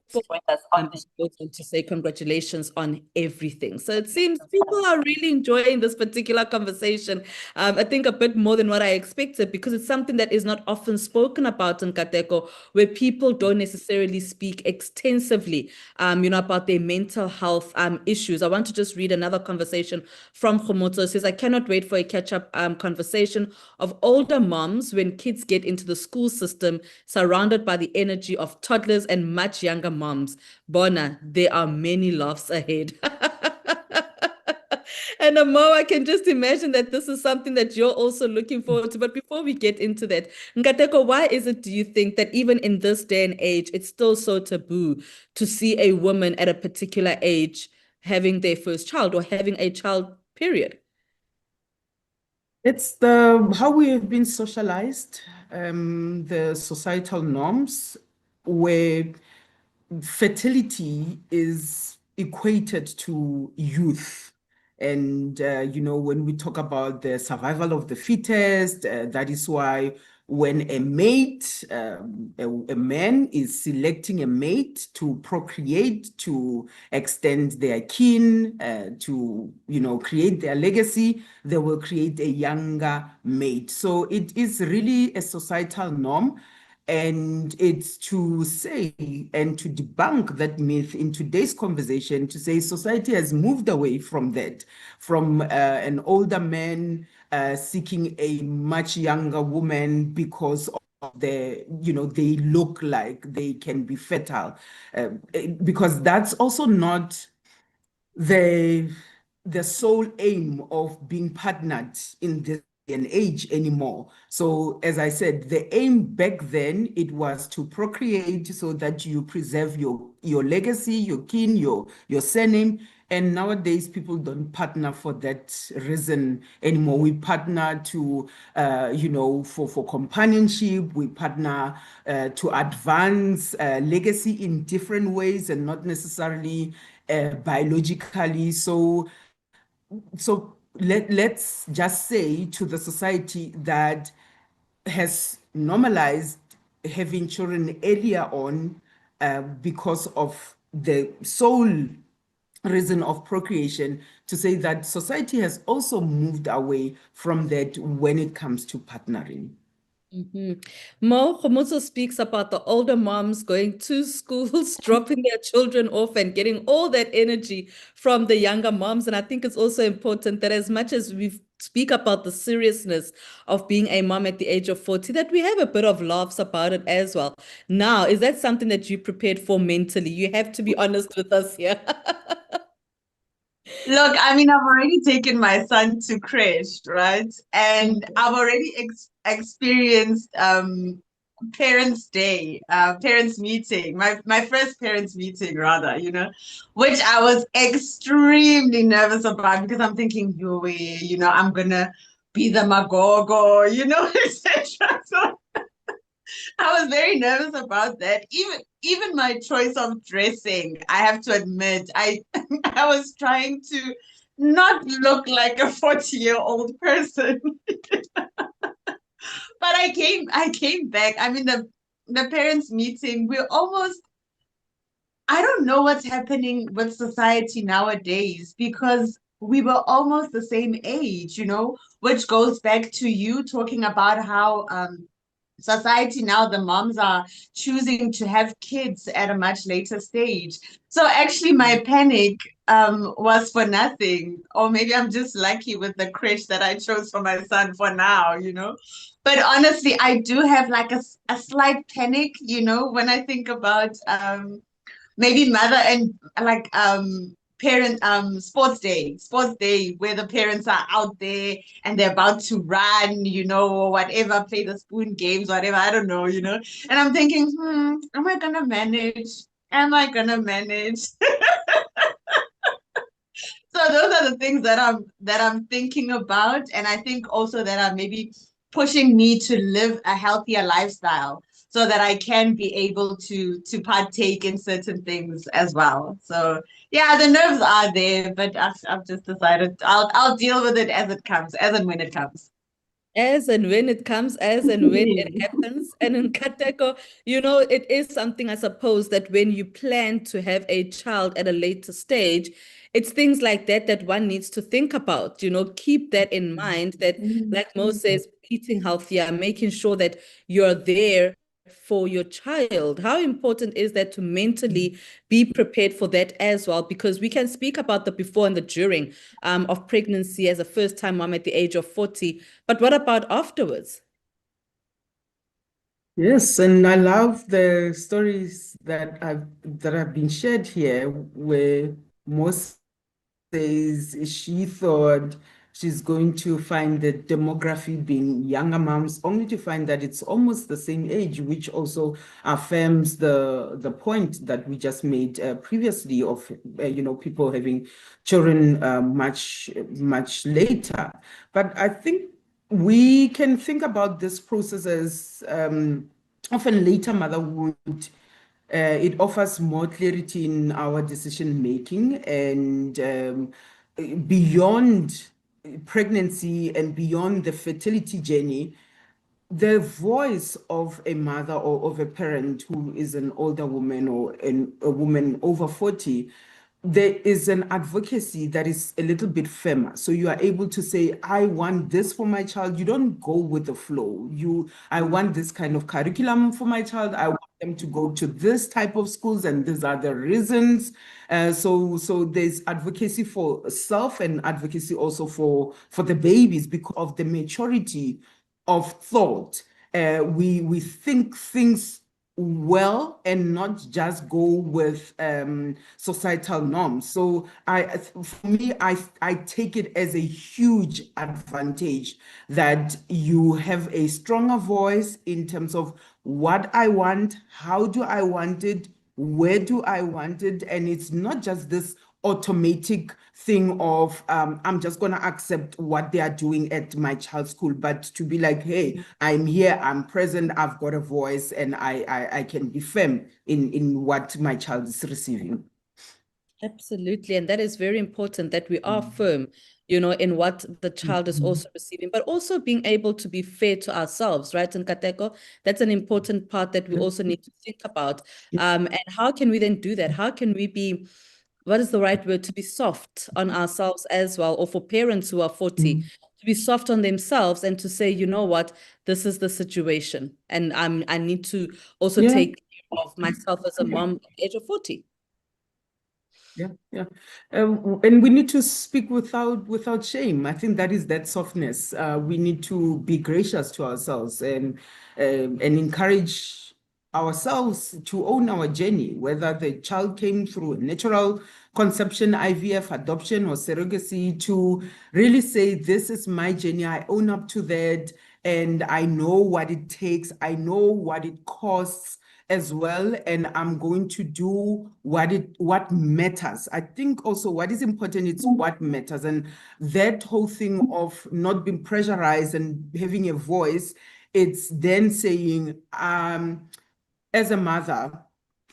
I just want to say congratulations on everything. So it seems people are really enjoying this particular conversation. I think a bit more than what I expected, because it's something that is not often spoken about in Nkateko, where people don't necessarily speak extensively, about their mental health issues. I want to just read another conversation from Khomotso. It says, I cannot wait for a catch-up conversation of older moms when kids get into the school system, surrounded by the energy of toddlers and much younger moms. Bona, there are many laughs ahead. And Mo, I can just imagine that this is something that you're also looking forward to. But before we get into that, Nkateko, why is it, do you think, that even in this day and age, it's still so taboo to see a woman at a particular age having their first child or having a child, period? It's how we have been socialized, the societal norms, where fertility is equated to youth. And, when we talk about the survival of the fittest, that is why when a mate, a man is selecting a mate to procreate, to extend their kin, to, create their legacy, they will create a younger mate. So it is really a societal norm. And it's to say and to debunk that myth in today's conversation, to say society has moved away from that, from an older man seeking a much younger woman because of they look like they can be fertile, because that's also not the sole aim of being partnered in this and age anymore. So as I said, the aim back then, it was to procreate so that you preserve your legacy, your kin, your surname. And nowadays, people don't partner for that reason anymore. We partner to, for companionship. We partner to advance legacy in different ways and not necessarily biologically. So let's just say to the society that has normalized having children earlier on because of the sole reason of procreation, to say that society has also moved away from that when it comes to partnering. Mo Khomotso speaks about the older moms going to schools, dropping their children off, and getting all that energy from the younger moms. And I think it's also important that as much as we speak about the seriousness of being a mom at the age of 40, that we have a bit of laughs about it as well. Now, is that something that you prepared for mentally? You have to be honest with us here. Look, I mean, I've already taken my son to creche, right? And I've already experienced parents' day, parents' meeting, my first parents' meeting, rather, which I was extremely nervous about because I'm thinking, I'm gonna be the magogo, etc. So I was very nervous about that. Even my choice of dressing, I have to admit, I I was trying to not look like a 40-year-old person. But I came back. I mean, the parents' meeting, I don't know what's happening with society nowadays because we were almost the same age, which goes back to you talking about how society now, the moms are choosing to have kids at a much later stage. So actually my panic was for nothing, or maybe I'm just lucky with the creche that I chose for my son for now. But honestly, I do have like a slight panic, when I think about maybe mother and like parent sports day where the parents are out there and they're about to run, or whatever, play the spoon games, whatever, I don't know, and I'm thinking, am I gonna manage? So those are the things that I'm thinking about, and I think also that are maybe pushing me to live a healthier lifestyle so that I can be able to partake in certain things as well. So yeah, the nerves are there, but I've just decided I'll deal with it as it comes, as and when it comes. As and when it comes, as and when it happens. And in Kateko, it is something, I suppose, that when you plan to have a child at a later stage, it's things like that that one needs to think about. Keep that in mind that, like Mo says, eating healthier, making sure that you're there for your child. How important is that to mentally be prepared for that as well? Because we can speak about the before and the during of pregnancy as a first-time mom at the age of 40, but what about afterwards? Yes, and I love the stories that have been shared here, where most says she thought she's going to find the demography being younger moms, only to find that it's almost the same age, which also affirms the point that we just made previously of people having children much later. But I think we can think about this process as often later motherhood. It offers more clarity in our decision making, and beyond pregnancy and beyond the fertility journey, the voice of a mother or of a parent who is an older woman or a woman over 40, there is an advocacy that is a little bit firmer. So you are able to say, I want this for my child. You don't go with the flow. I want this kind of curriculum for my child. I want them to go to this type of schools, and these are the reasons. So there's advocacy for self and advocacy also for the babies because of the maturity of thought. We think things well and not just go with societal norms. So for me, I take it as a huge advantage that you have a stronger voice in terms of what I want, how do I want it, where do I want it, and it's not just this automatic thing of I'm just going to accept what they are doing at my child's school, but to be like, hey, I'm here, I'm present, I've got a voice, and I can be firm in what my child is receiving. Absolutely. And that is very important that we are firm, you know, in what the child is also receiving, but also being able to be fair to ourselves, right? And Kateko, that's an important part that we also need to think about. And how can we then do that? How can we be, what is the right word, to be soft on ourselves as well, or for parents who are 40, to be soft on themselves and to say, you know what, this is the situation. And I need to also Yeah. take care of myself as a mom at the age of 40. Yeah. And we need to speak without shame. I think that is that softness. We need to be gracious to ourselves and encourage ourselves to own our journey, whether the child came through natural conception, IVF, adoption, or surrogacy, to really say, this is my journey. I own up to that, and I know what it takes. I know what it costs as well, and I'm going to do what matters. I think also what is important is what matters, and that whole thing of not being pressurized and having a voice, it's then saying, as a mother,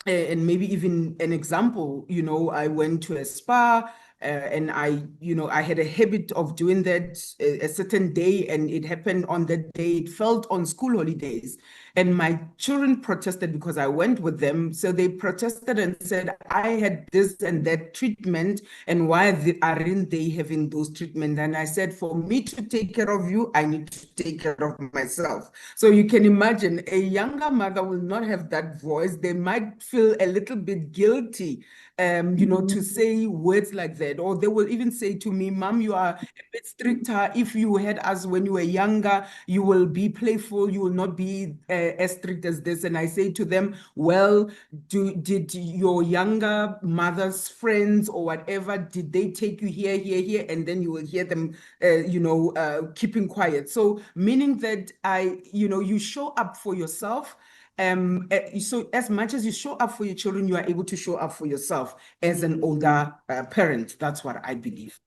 and maybe even an example, I went to a spa, and I had a habit of doing that a certain day, and it happened on that day. It fell on school holidays, and my children protested because I went with them. So they protested and said, I had this and that treatment, and why aren't they having those treatments? And I said, for me to take care of you, I need to take care of myself. So you can imagine a younger mother will not have that voice. They might feel a little bit guilty, to say words like that. Or they will even say to me, Mom, you are a bit stricter. If you had us when you were younger, you will be playful. You will not be as strict as this. And I say to them, well, did your younger mother's friends or whatever, did they take you here, here, here? And then you will hear them, keeping quiet. So meaning that you show up for yourself. So as much as you show up for your children, you are able to show up for yourself as an older parent. That's what I believe.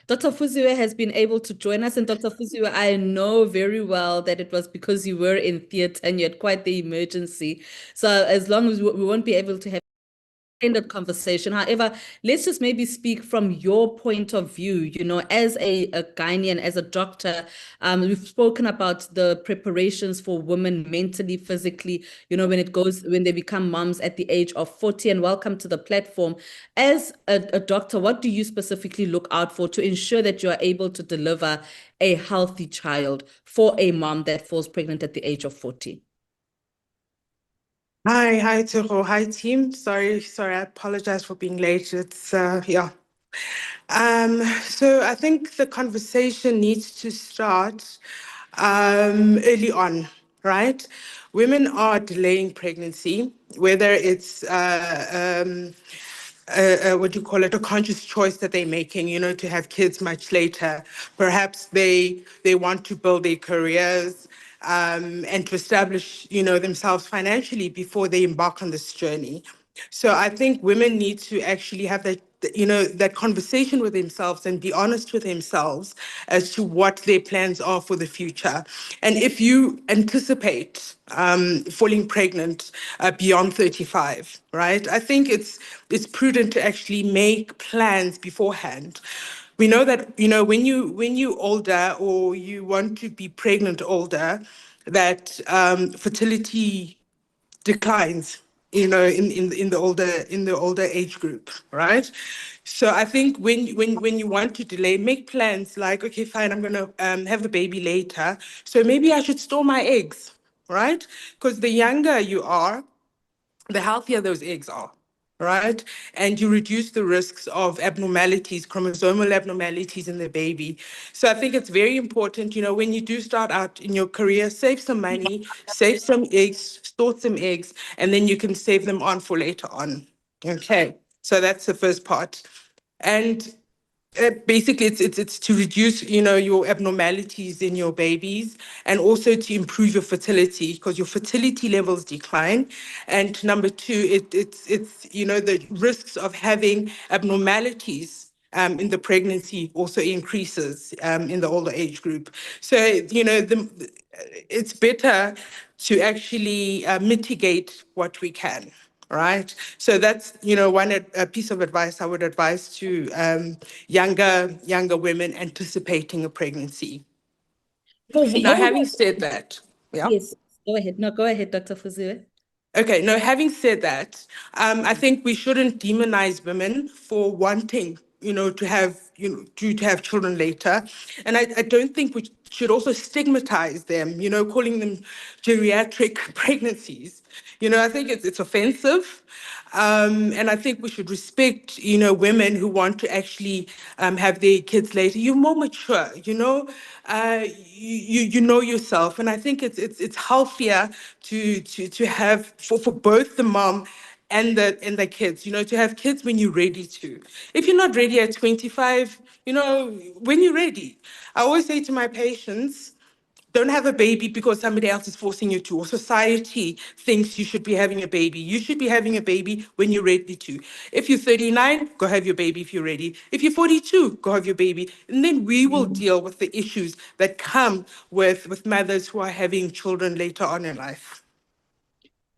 Dr. Fuziwe has been able to join us. And Dr. Fuziwe, I know very well that it was because you were in theatre and you had quite the emergency. So as long as we won't be able to have extended conversation. However, let's just maybe speak from your point of view, as a Ghanaian, as a doctor. We've spoken about the preparations for women mentally, physically, when they become moms at the age of 40. And welcome to the platform. As a doctor, what do you specifically look out for to ensure that you are able to deliver a healthy child for a mom that falls pregnant at the age of 40? Hi, Tshegohaco. Hi, team. Sorry, I apologize for being late. It's yeah. So I think the conversation needs to start early on, right? Women are delaying pregnancy, whether it's what do you call it, a conscious choice that they're making, to have kids much later. Perhaps they want to build their careers and to establish, themselves financially before they embark on this journey. So I think women need to actually have that conversation with themselves and be honest with themselves as to what their plans are for the future. And if you anticipate falling pregnant beyond 35, right? I think it's prudent to actually make plans beforehand. We know that, when you older or you want to be pregnant older, that fertility declines, in the older age group, right? So I think when you want to delay, make plans like, okay, fine, I'm gonna have the baby later, so maybe I should store my eggs, right? Because the younger you are, the healthier those eggs are. right? And you reduce the risks of abnormalities, chromosomal abnormalities in the baby. So I think it's very important, when you do start out in your career, save some money, save some eggs, store some eggs, and then you can save them on for later on. Okay, so that's the first part. And basically it's to reduce your abnormalities in your babies, and also to improve your fertility, because your fertility levels decline. And number two, it's the risks of having abnormalities in the pregnancy also increases in the older age group. So it's better to actually mitigate what we can. Right. So that's, one a piece of advice I would advise to younger women anticipating a pregnancy. Now, What having about, said that, yeah. yes, go ahead. No, go ahead, Dr. Fuzue. Okay, no, having said that, I think we shouldn't demonize women for wanting, to have children later. And I don't think we should also stigmatize them, calling them geriatric pregnancies. I think it's offensive. And I think we should respect, women who want to actually have their kids later. You're more mature, you know yourself, and I think it's healthier to have for both the mom and the kids, to have kids when you're ready to. If you're not ready at 25, when you're ready. I always say to my patients, don't have a baby because somebody else is forcing you to, or society thinks you should be having a baby. You should be having a baby when you're ready to. If you're 39, go have your baby if you're ready. If you're 42, go have your baby. And then we will deal with the issues that come with mothers who are having children later on in life.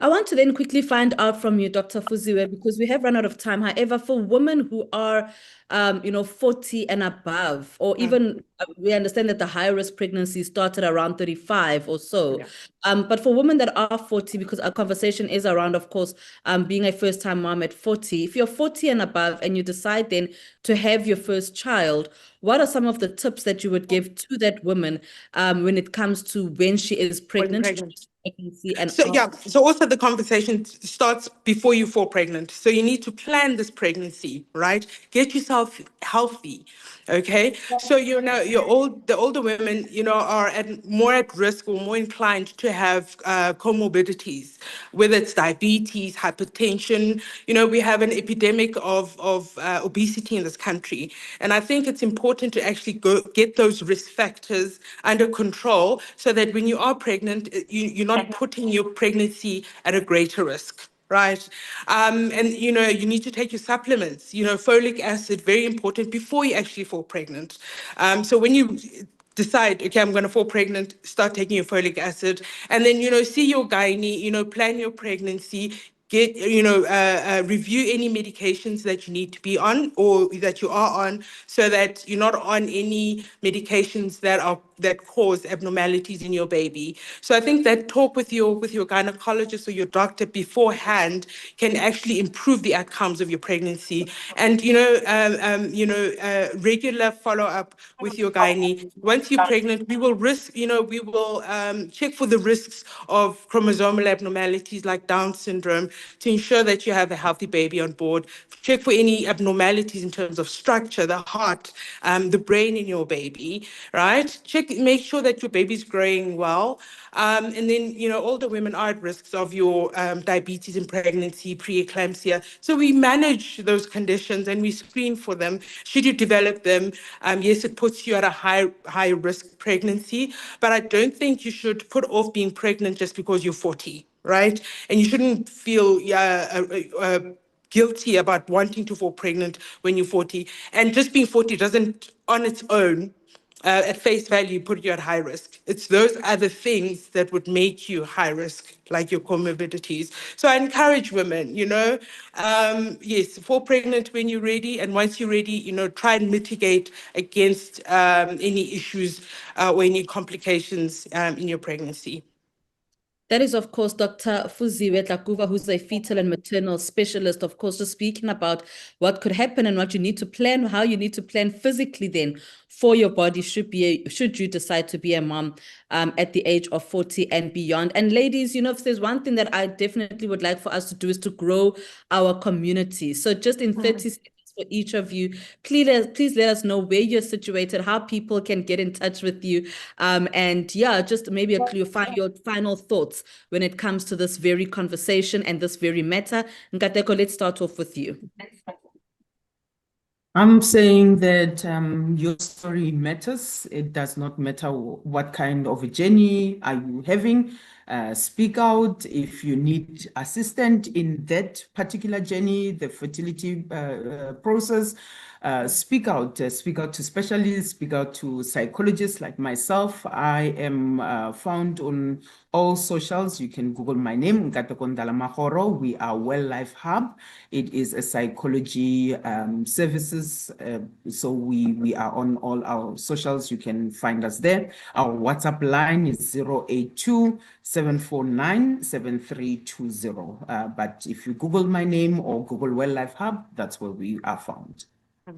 I want to then quickly find out from you, Dr. Fuzue, because we have run out of time. However, for women who are, 40 and above, or even we understand that the high risk pregnancy started around 35 or so. Yeah. But for women that are 40, because our conversation is around, of course, being a first time mom at 40. If you're 40 and above and you decide then to have your first child, what are some of the tips that you would give to that woman when it comes to when she is When pregnant? pregnant. Pregnancy and So yeah, so also the conversation starts before you fall pregnant. So you need to plan this pregnancy, right? Get yourself healthy. Okay. So the older women, are more at risk or more inclined to have comorbidities, whether it's diabetes, hypertension. We have an epidemic of obesity in this country. And I think it's important to actually go get those risk factors under control, so that when you are pregnant, you're not putting your pregnancy at a greater risk. Right. And, you need to take your supplements, folic acid, very important before you actually fall pregnant. So when you decide, okay, I'm going to fall pregnant, start taking your folic acid, and then, see your gynae, plan your pregnancy, get, review any medications that you need to be on or that you are on, so that you're not on any medications that cause abnormalities in your baby. So I think that talk with your gynecologist or your doctor beforehand can actually improve the outcomes of your pregnancy. And regular follow up with your gynae. Once you're pregnant, we will check for the risks of chromosomal abnormalities like Down syndrome, to ensure that you have a healthy baby on board. Check for any abnormalities in terms of structure, the heart, the brain in your baby, right? Make sure that your baby's growing well. And then, older women are at risks of your diabetes in pregnancy, preeclampsia. So we manage those conditions and we screen for them. Should you develop them, yes, it puts you at a high risk pregnancy, but I don't think you should put off being pregnant just because you're 40, right? And you shouldn't feel guilty about wanting to fall pregnant when you're 40. And just being 40 doesn't, on its own, at face value, put you at high risk. It's those other things that would make you high risk, like your comorbidities. So I encourage women, yes, fall pregnant when you're ready. And once you're ready, try and mitigate against any issues or any complications in your pregnancy. That is, of course, Dr. Fuziwe Tlakuva, who's a fetal and maternal specialist, of course, just speaking about what could happen and what you need to plan, how you need to plan physically then for your body should you decide to be a mom at the age of 40 and beyond. And ladies, if there's one thing that I definitely would like for us to do is to grow our community. So just in 30 seconds, for each of you, please let us know where you're situated, how people can get in touch with you, and yeah, just maybe your final thoughts when it comes to this very conversation and this very matter. Nkateko, let's start off with you. I'm saying that your story matters. It does not matter what kind of a journey are you having. Speak out if you need assistance in that particular journey, the fertility process. Speak out to specialists, speak out to psychologists like myself. I am found on all socials. You can Google my name, Nkateko Ndalamahoro. We are Well Life Hub. It is a psychology services. So we are on all our socials. You can find us there. Our WhatsApp line is 082-749-7320. But if you Google my name or Google Well Life Hub, that's where we are found.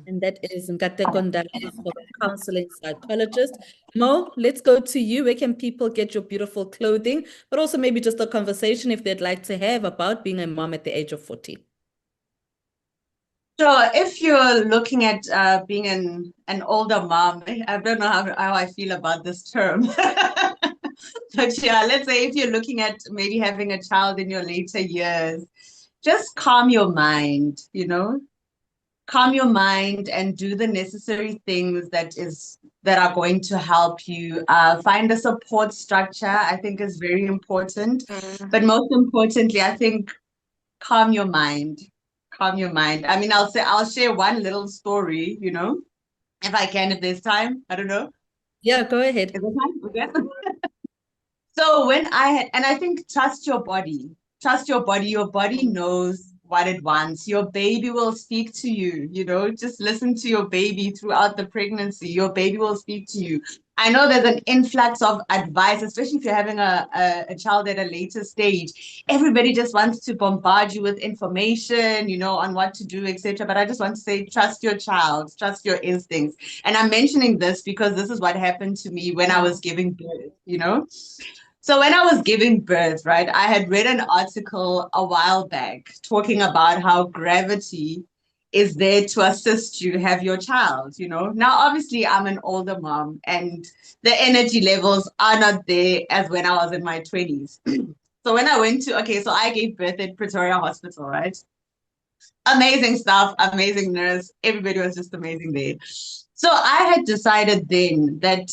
And that is Nkateko Ndalamahoro, counseling psychologist. Mo, let's go to you. Where can people get your beautiful clothing, but also maybe just a conversation if they'd like to have about being a mom at the age of 40? So if you're looking at being an older mom, I don't know how I feel about this term. But yeah, let's say if you're looking at maybe having a child in your later years, just calm your mind, calm your mind and do the necessary things that are going to help you. Find a support structure, I think is very important. But most importantly, I think calm your mind. Calm your mind. I mean, I'll share one little story, if I can, if there's time. I don't know. Yeah, go ahead. Is there time? Okay. So when I think trust your body. Trust your body. Your body knows what it wants. Your baby will speak to you, just listen to your baby throughout the pregnancy. Your baby will speak to you. I know there's an influx of advice, especially if you're having a child at a later stage. Everybody just wants to bombard you with information, on what to do, etc. But I just want to say, trust your child, trust your instincts. And I'm mentioning this because this is what happened to me when I was giving birth, So when I was giving birth, right, I had read an article a while back talking about how gravity is there to assist you have your child, Now, obviously, I'm an older mom and the energy levels are not there as when I was in my 20s. So when I went so I gave birth at Pretoria Hospital, right? Amazing stuff, amazing nurse. Everybody was just amazing there. So I had decided then that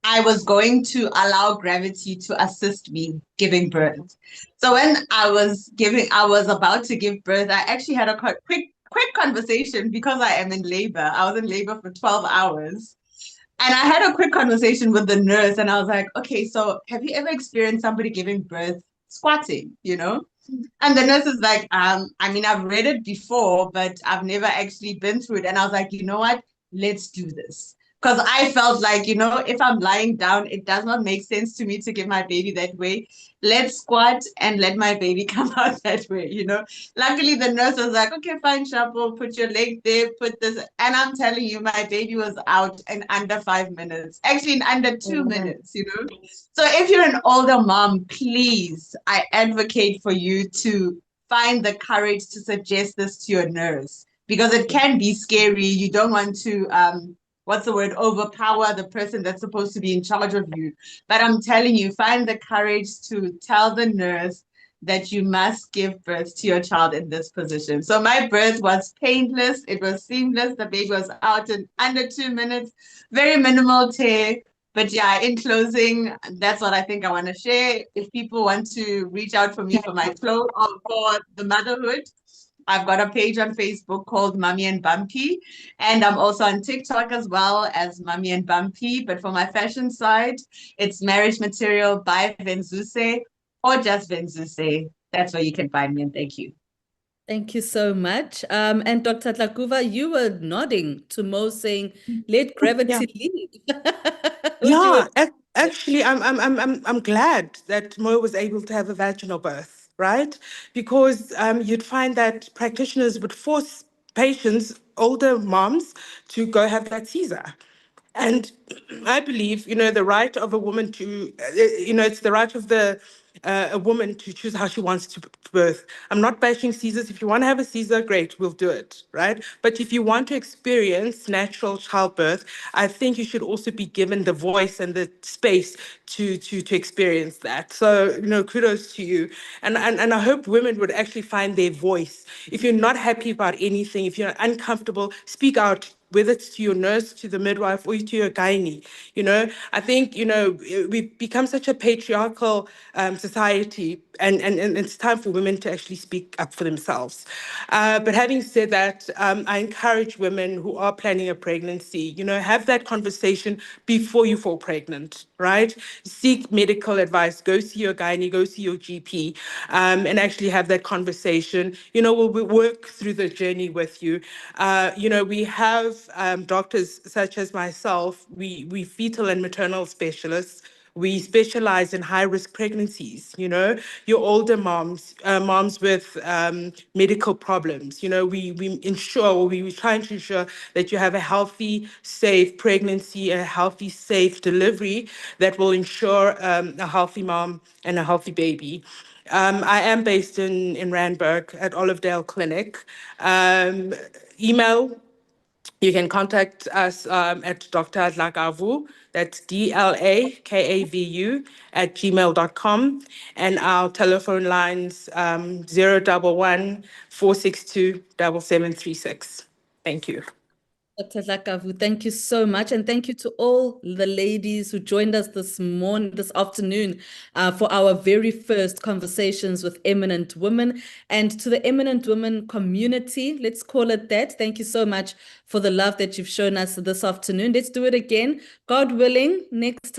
I was going to allow gravity to assist me giving birth. So when I was about to give birth, I actually had a quick conversation because I am in labor. I was in labor for 12 hours. And I had a quick conversation with the nurse and I was like, okay, so have you ever experienced somebody giving birth squatting, And the nurse is like, I mean, I've read it before, but I've never actually been through it. And I was like, you know what? Let's do this. Because I felt like, if I'm lying down, it does not make sense to me to give my baby that way. Let's squat and let my baby come out that way, Luckily, the nurse was like, okay, fine, Chapo, put your leg there, put this. And I'm telling you, my baby was out in under 5 minutes, actually in under 2 minutes, So if you're an older mom, please, I advocate for you to find the courage to suggest this to your nurse because it can be scary. You don't want to overpower the person that's supposed to be in charge of you. But I'm telling you, find the courage to tell the nurse that you must give birth to your child in this position. So my birth was painless. It was seamless. The baby was out in under 2 minutes, very minimal tear. But yeah, in closing, that's what I think I want to share. If people want to reach out for me for my clothes or for the motherhood, I've got a page on Facebook called Mummy and Bumpy, and I'm also on TikTok as well as Mummy and Bumpy. But for my fashion side, it's Marriage Material by Venzuse or just Venzuse. That's where you can find me, and thank you. Thank you so much. And Dr. Tlakuva, you were nodding to Mo saying, let gravity lead. Actually, I'm glad that Mo was able to have a vaginal birth, right? Because you'd find that practitioners would force patients, older moms, to go have that Caesar. And I believe, the right of a woman to, it's the right of a woman to choose how she wants to birth. I'm not bashing Caesars. If you want to have a Caesar, great, we'll do it, right? But if you want to experience natural childbirth, I think you should also be given the voice and the space to experience that. So, kudos to you. And I hope women would actually find their voice. If you're not happy about anything, if you're uncomfortable, speak out, whether it's to your nurse, to the midwife, or to your gynae. I think, we've become such a patriarchal society, and it's time for women to actually speak up for themselves. But having said that, I encourage women who are planning a pregnancy, have that conversation before you fall pregnant, right? Seek medical advice, go see your gynae, go see your GP, and actually have that conversation. We'll work through the journey with you. We have doctors such as myself, we fetal and maternal specialists. We specialize in high risk pregnancies, your older moms, moms with medical problems. We ensure, or we try to ensure that you have a healthy, safe pregnancy, a healthy, safe delivery that will ensure a healthy mom and a healthy baby. I am based in Randburg at Olivedale Clinic. Email, you can contact us at Dr. Dlakavu, that's DLAKAVU at gmail.com. And our telephone lines 011 462 7736. Thank you. Dr. Dlakavu, thank you so much. And thank you to all the ladies who joined us this afternoon, for our very first conversations with Eminent Women. And to the Eminent Women community, let's call it that. Thank you so much for the love that you've shown us this afternoon. Let's do it again, God willing, next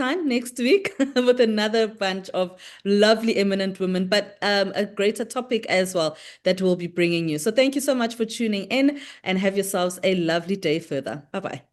week, with another bunch of lovely Eminent Women, but a greater topic as well that we'll be bringing you. So thank you so much for tuning in, and have yourselves a lovely day further. Bye-bye.